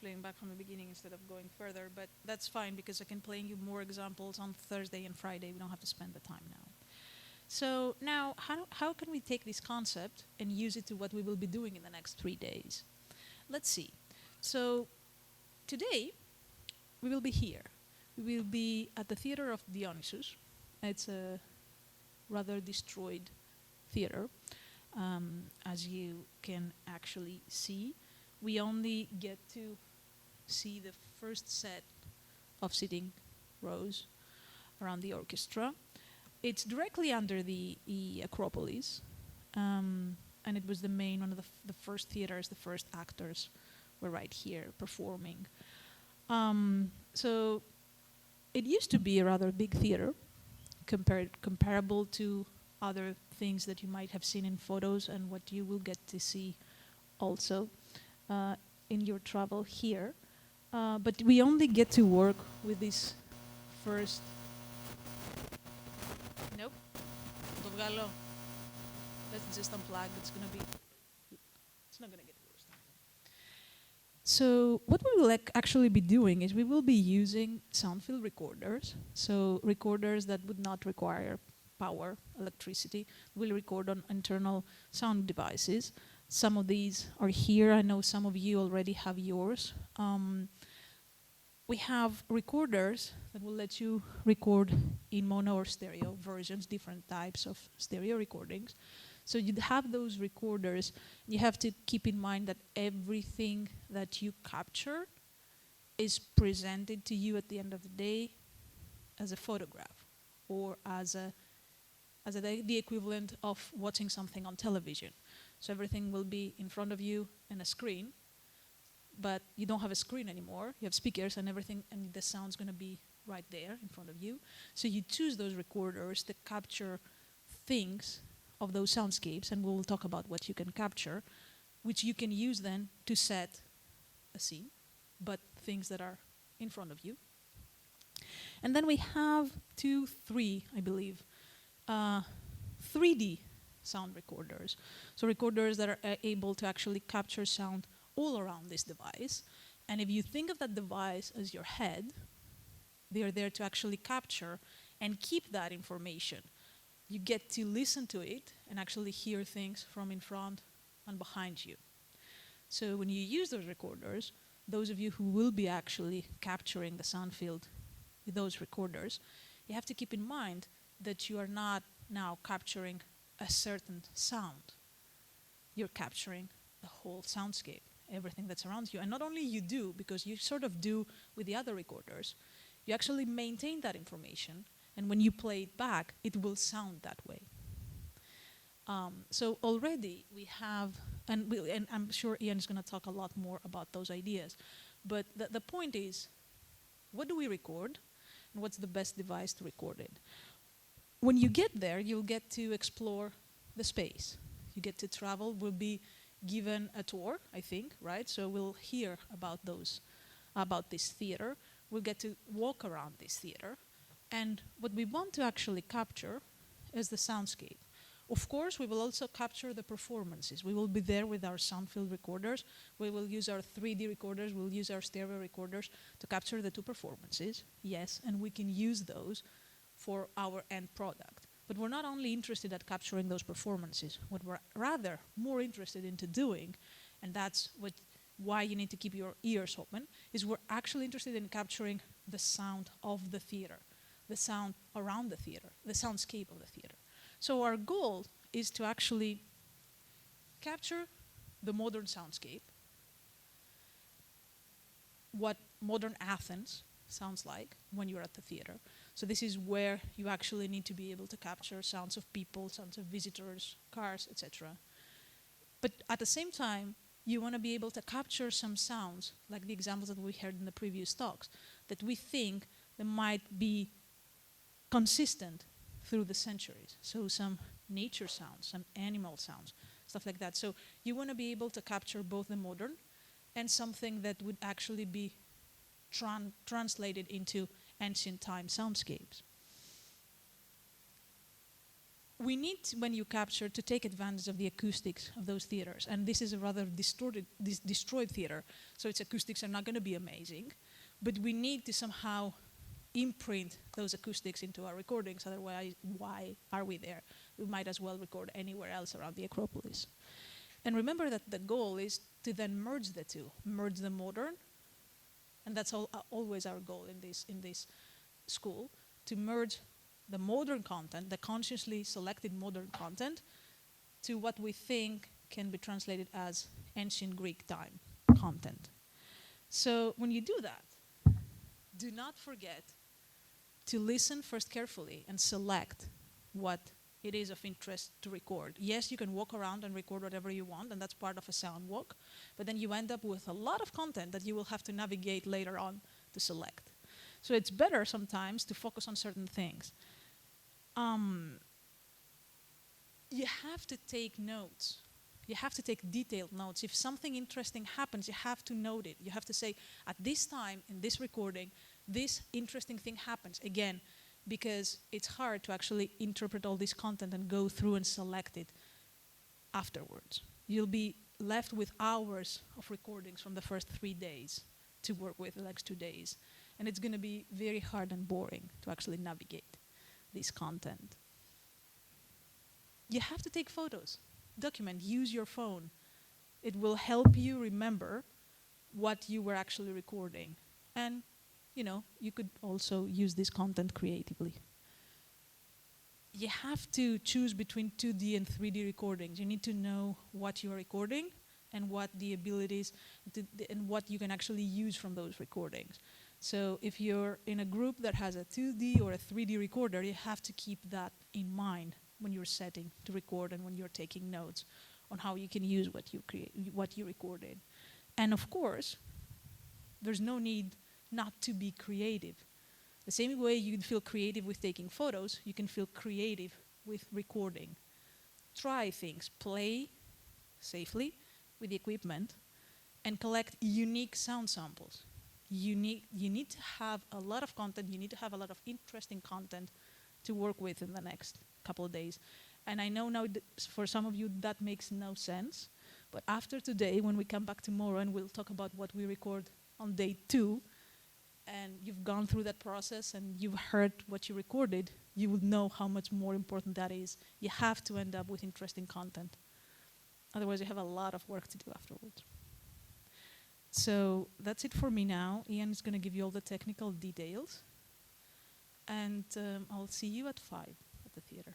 Playing back from the beginning instead of going further, but that's fine because I can play you more examples on Thursday and Friday. We don't have to spend the time now. So now, how can we take this concept and use it to what we will be doing in the next 3 days? Let's see. So today, we will be here. We will be at the Theatre of Dionysos. It's a rather destroyed theater. As you can actually see, we only get to see the first set of sitting rows around the orchestra. It's directly under the Acropolis, and it was the main, one of the first theaters, the first actors were right here performing. So it used to be a rather big theater, comparable to other things that you might have seen in photos and what you will get to see also in your travel here. But we only get to work with this first. Nope. Let's just unplug. It's not gonna get worse. So what we will actually be doing is we will be using sound field recorders. So recorders that would not require power, electricity, will record on internal sound devices. Some of these are here. I know some of you already have yours. We have recorders that will let you record in mono or stereo versions, different types of stereo recordings. So you'd have those recorders. You have to keep in mind that everything that you capture is presented to you at the end of the day as a photograph or as the equivalent of watching something on television. So everything will be in front of you and a screen, but you don't have a screen anymore. You have speakers and everything, and the sound's going to be right there in front of you. So you choose those recorders that capture things of those soundscapes, and we'll talk about what you can capture, which you can use then to set a scene, but things that are in front of you. And then we have 3, I believe, 3D sound recorders. So recorders that are able to actually capture sound all around this device. And if you think of that device as your head, they are there to actually capture and keep that information. You get to listen to it and actually hear things from in front and behind you. So when you use those recorders, those of you who will be actually capturing the sound field with those recorders, you have to keep in mind that you are not now capturing a certain sound. You're capturing the whole soundscape, everything that's around you. And not only you do, because you sort of do with the other recorders, you actually maintain that information, and when you play it back, it will sound that way. So already we have, and I'm sure Ian is going to talk a lot more about those ideas, but the point is, what do we record, and what's the best device to record it? When you get there, you'll get to explore the space. You get to travel. We'll be given a tour, I think, right? So we'll hear about this theater. We'll get to walk around this theater. And what we want to actually capture is the soundscape. Of course, we will also capture the performances. We will be there with our sound field recorders. We will use our 3D recorders. We'll use our stereo recorders to capture the 2 performances, yes, and we can use those for our end product. But we're not only interested at capturing those performances. What we're rather more interested into doing, and that's why you need to keep your ears open, is we're actually interested in capturing the sound of the theater, the sound around the theater, the soundscape of the theater. So our goal is to actually capture the modern soundscape, what modern Athens sounds like when you're at the theater. So this is where you actually need to be able to capture sounds of people, sounds of visitors, cars, etc. But at the same time, you want to be able to capture some sounds, like the examples that we heard in the previous talks, that we think that might be consistent through the centuries. So some nature sounds, some animal sounds, stuff like that. So you want to be able to capture both the modern and something that would actually be translated into ancient time soundscapes. We need, when you capture, to take advantage of the acoustics of those theaters. And this is a rather destroyed theater, so its acoustics are not going to be amazing. But we need to somehow imprint those acoustics into our recordings, otherwise why are we there? We might as well record anywhere else around the Acropolis. And remember that the goal is to then merge the two, merge the modern, and that's always our goal in this school, to merge the modern content, the consciously selected modern content, to what we think can be translated as ancient Greek time content. So when you do that, do not forget to listen first carefully and select what it is of interest to record. Yes, you can walk around and record whatever you want, and that's part of a sound walk, but then you end up with a lot of content that you will have to navigate later on to select. So it's better sometimes to focus on certain things. You have to take notes. You have to take detailed notes. If something interesting happens, you have to note it. You have to say, at this time, in this recording, this interesting thing happens. Again, because it's hard to actually interpret all this content and go through and select it afterwards. You'll be left with hours of recordings from the first 3 days to work with the next 2 days. And it's going to be very hard and boring to actually navigate this content. You have to take photos. Document, use your phone. It will help you remember what you were actually recording. And, you know, you could also use this content creatively. You have to choose between 2D and 3D recordings. You need to know what you're recording and what the abilities and what you can actually use from those recordings. So if you're in a group that has a 2D or a 3D recorder, you have to keep that in mind when you're setting to record and when you're taking notes on how you can use what you recorded. And of course, there's no need not to be creative. The same way you can feel creative with taking photos, you can feel creative with recording. Try things, play safely with the equipment, and collect unique sound samples. You need to have a lot of content, you need to have a lot of interesting content to work with in the next couple of days. And I know now for some of you that makes no sense, but after today, when we come back tomorrow and we'll talk about what we record on day 2, and you've gone through that process and you've heard what you recorded, you will know how much more important that is. You have to end up with interesting content. Otherwise, you have a lot of work to do afterwards. So that's it for me now. Ian is going to give you all the technical details. And I'll see you at 5 at the theater.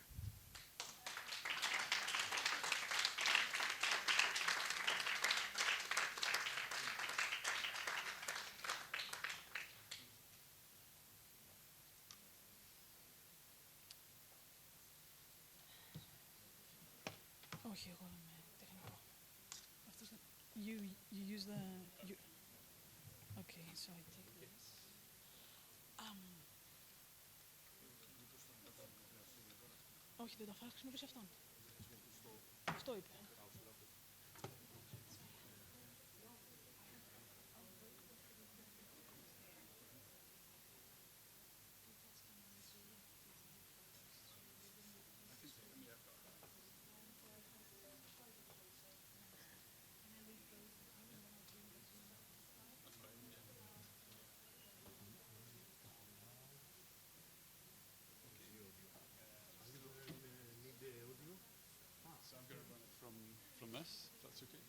Oh, here, hold on a minute. You use the... Okay, so I take this. Όχι, δεν τα θα χρησιμοποιήσει αυτόν. Αυτό είπε. From this, if that's okay.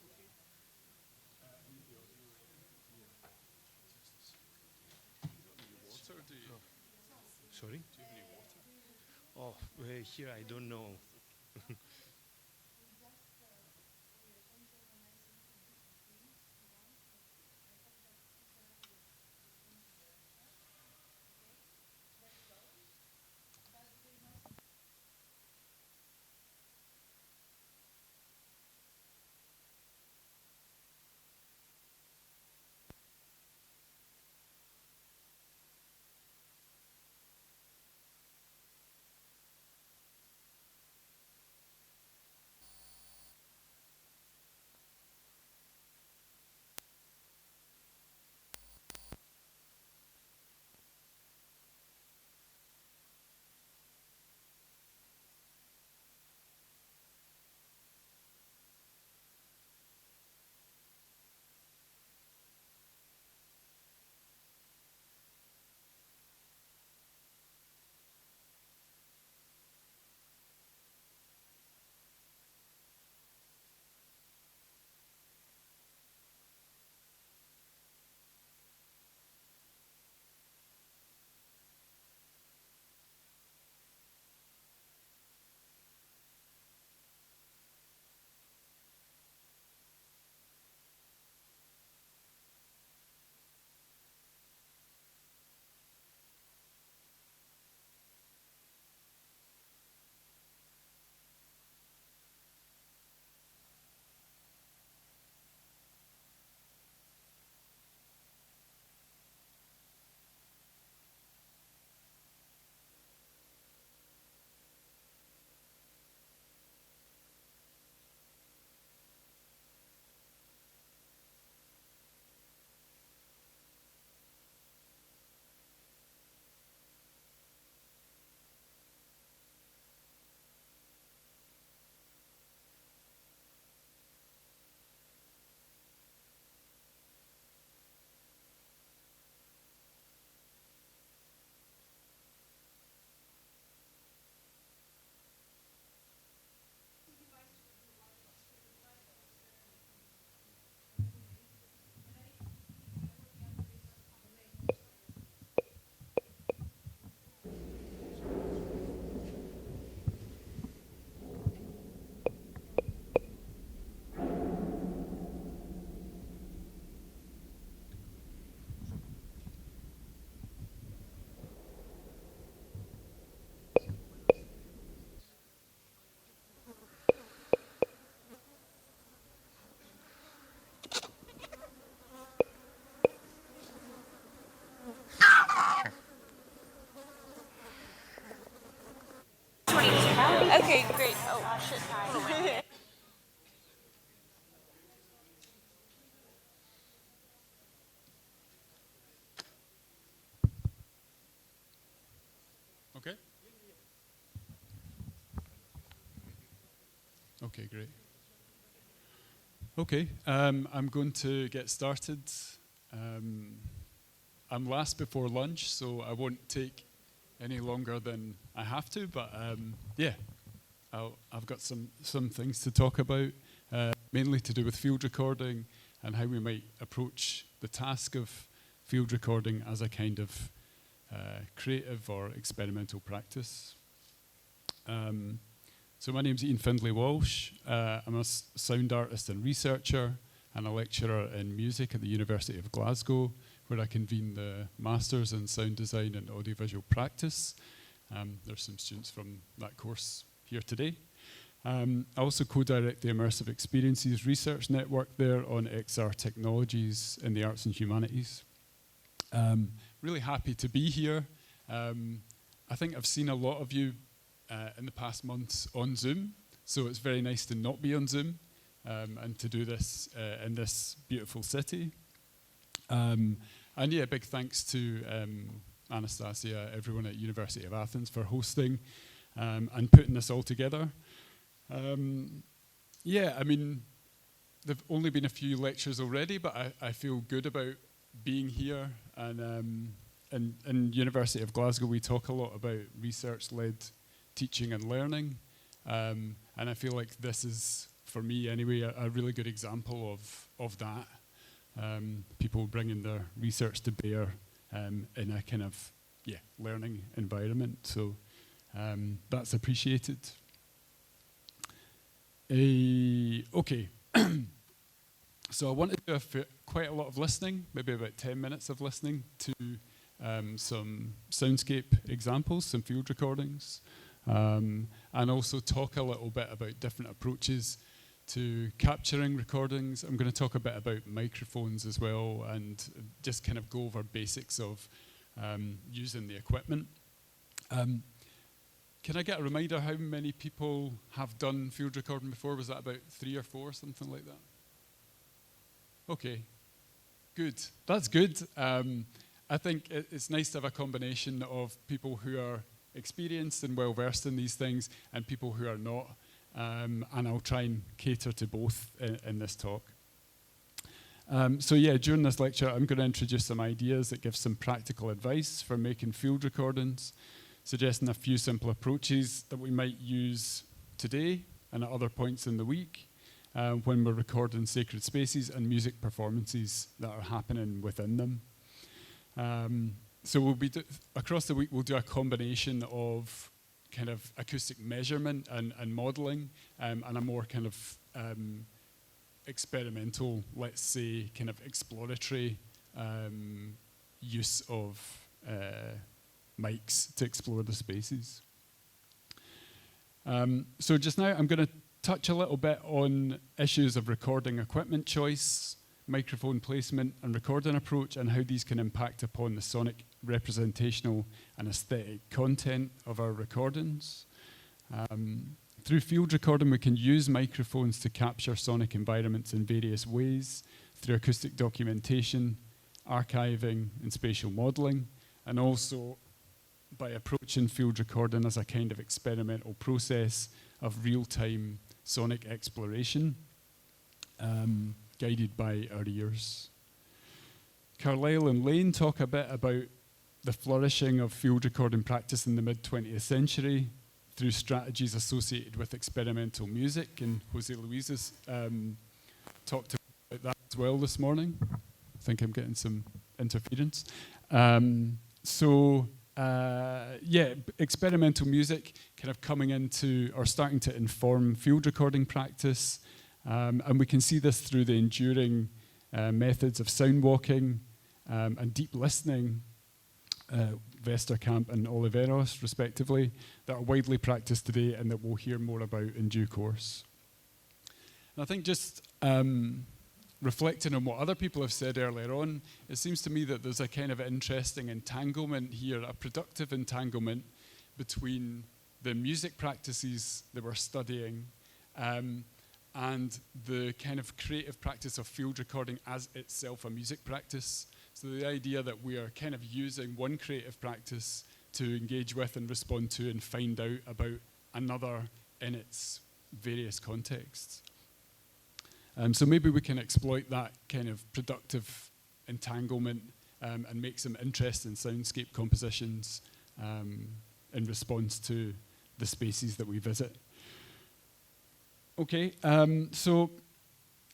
Water, do you? Sorry? Do you have any water? Oh, here I don't know. Okay, great. Oh, shit. Okay? Okay, great. Okay, I'm going to get started. I'm last before lunch, so I won't take any longer than I have to, but yeah, I've got some things to talk about, mainly to do with field recording and how we might approach the task of field recording as a kind of creative or experimental practice. So my name's Ian Findlay-Walsh. I'm a sound artist and researcher and a lecturer in music at the University of Glasgow, where I convene the Masters in Sound Design and Audiovisual Practice. There's some students from that course here today. I also co-direct the Immersive Experiences Research Network there on XR technologies in the arts and humanities. Really happy to be here. I think I've seen a lot of you in the past months on Zoom, so it's very nice to not be on Zoom and to do this in this beautiful city. And yeah, big thanks to Anastasia, everyone at University of Athens for hosting and putting this all together. Yeah, I mean, there've only been a few lectures already, but I feel good about being here. And in University of Glasgow, we talk a lot about research-led teaching and learning. And I feel like this is, for me anyway, a really good example of that. People bringing their research to bear in a kind of learning environment. So that's appreciated. Okay. So I wanted to do quite a lot of listening, maybe about 10 minutes of listening to some soundscape examples, some field recordings, and also talk a little bit about different approaches to capturing recordings. I'm going to talk a bit about microphones as well and just kind of go over basics of using the equipment. Can I get a reminder how many people have done field recording before? Was that about 3 or 4, something like that? Okay, good. That's good. I think it's nice to have a combination of people who are experienced and well-versed in these things and people who are not. And I'll try and cater to both in this talk. So yeah, during this lecture, I'm going to introduce some ideas that give some practical advice for making field recordings, suggesting a few simple approaches that we might use today and at other points in the week when we're recording sacred spaces and music performances that are happening within them. So we'll be across the week, we'll do a combination of kind of acoustic measurement and modeling and a more kind of experimental, let's say, kind of exploratory use of mics to explore the spaces. So just now I'm going to touch a little bit on issues of recording equipment choice, microphone placement and recording approach, and how these can impact upon the sonic representational and aesthetic content of our recordings. Through field recording, we can use microphones to capture sonic environments in various ways, through acoustic documentation, archiving, and spatial modeling, and also by approaching field recording as a kind of experimental process of real-time sonic exploration, guided by our ears. Carlyle and Lane talk a bit about the flourishing of field recording practice in the mid-20th century through strategies associated with experimental music, and Jose Luis has talked about that as well this morning. I think I'm getting some interference. Yeah, experimental music kind of coming into or starting to inform field recording practice, and we can see this through the enduring methods of sound walking and deep listening, Westerkamp and Oliveros, respectively, that are widely practiced today and that we'll hear more about in due course. And I think just reflecting on what other people have said earlier on, it seems to me that there's a kind of interesting entanglement here, a productive entanglement between the music practices that we're studying, and the kind of creative practice of field recording as itself a music practice. So the idea that we are kind of using one creative practice to engage with and respond to and find out about another in its various contexts. So maybe we can exploit that kind of productive entanglement and make some interesting soundscape compositions in response to the spaces that we visit. Okay, so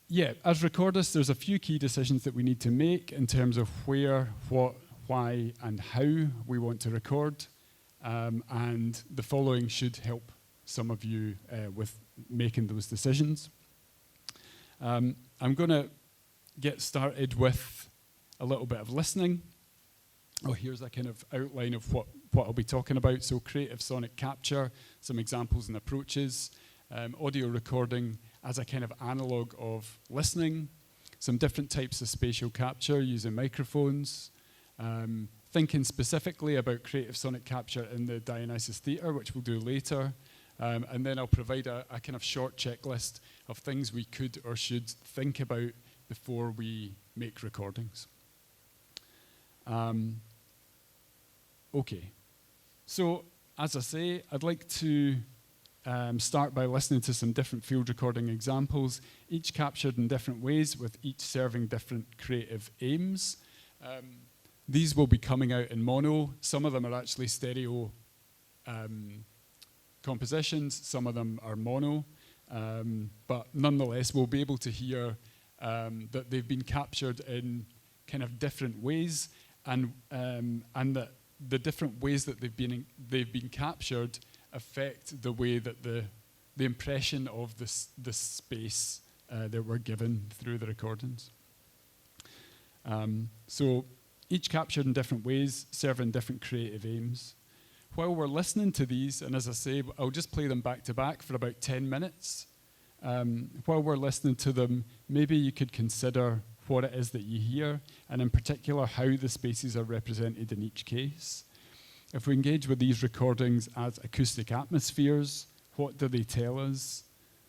yeah, as recordists, there's a few key decisions that we need to make in terms of where, what, why, and how we want to record. And the following should help some of you with making those decisions. I'm going to get started with a little bit of listening. Oh, here's a kind of outline of what I'll be talking about. So creative sonic capture, some examples and approaches, audio recording as a kind of analog of listening, some different types of spatial capture using microphones, thinking specifically about creative sonic capture in the Dionysos Theatre, which we'll do later, and then I'll provide a kind of short checklist of things we could or should think about before we make recordings. Okay, so as I say, I'd like to start by listening to some different field recording examples, each captured in different ways, with each serving different creative aims. These will be coming out in mono. Some of them are actually stereo compositions, some of them are mono, but nonetheless we'll be able to hear that they've been captured in kind of different ways, and that the different ways that they've been captured affect the way that the impression of the space that we're given through the recordings. So each captured in different ways, serving different creative aims. While we're listening to these, and as I say, I'll just play them back to back for about 10 minutes. While we're listening to them, maybe you could consider what it is that you hear, and in particular, how the spaces are represented in each case. If we engage with these recordings as acoustic atmospheres, what do they tell us?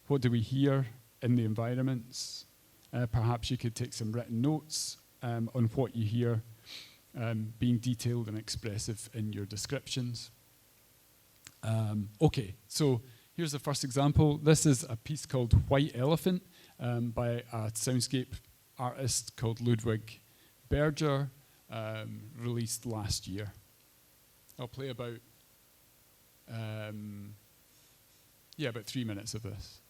What do we hear in the environments? Perhaps you could take some written notes on what you hear, being detailed and expressive in your descriptions. Okay, so here's the first example. This is a piece called White Elephant by a soundscape artist called Ludwig Berger, released last year. I'll play about 3 minutes of this.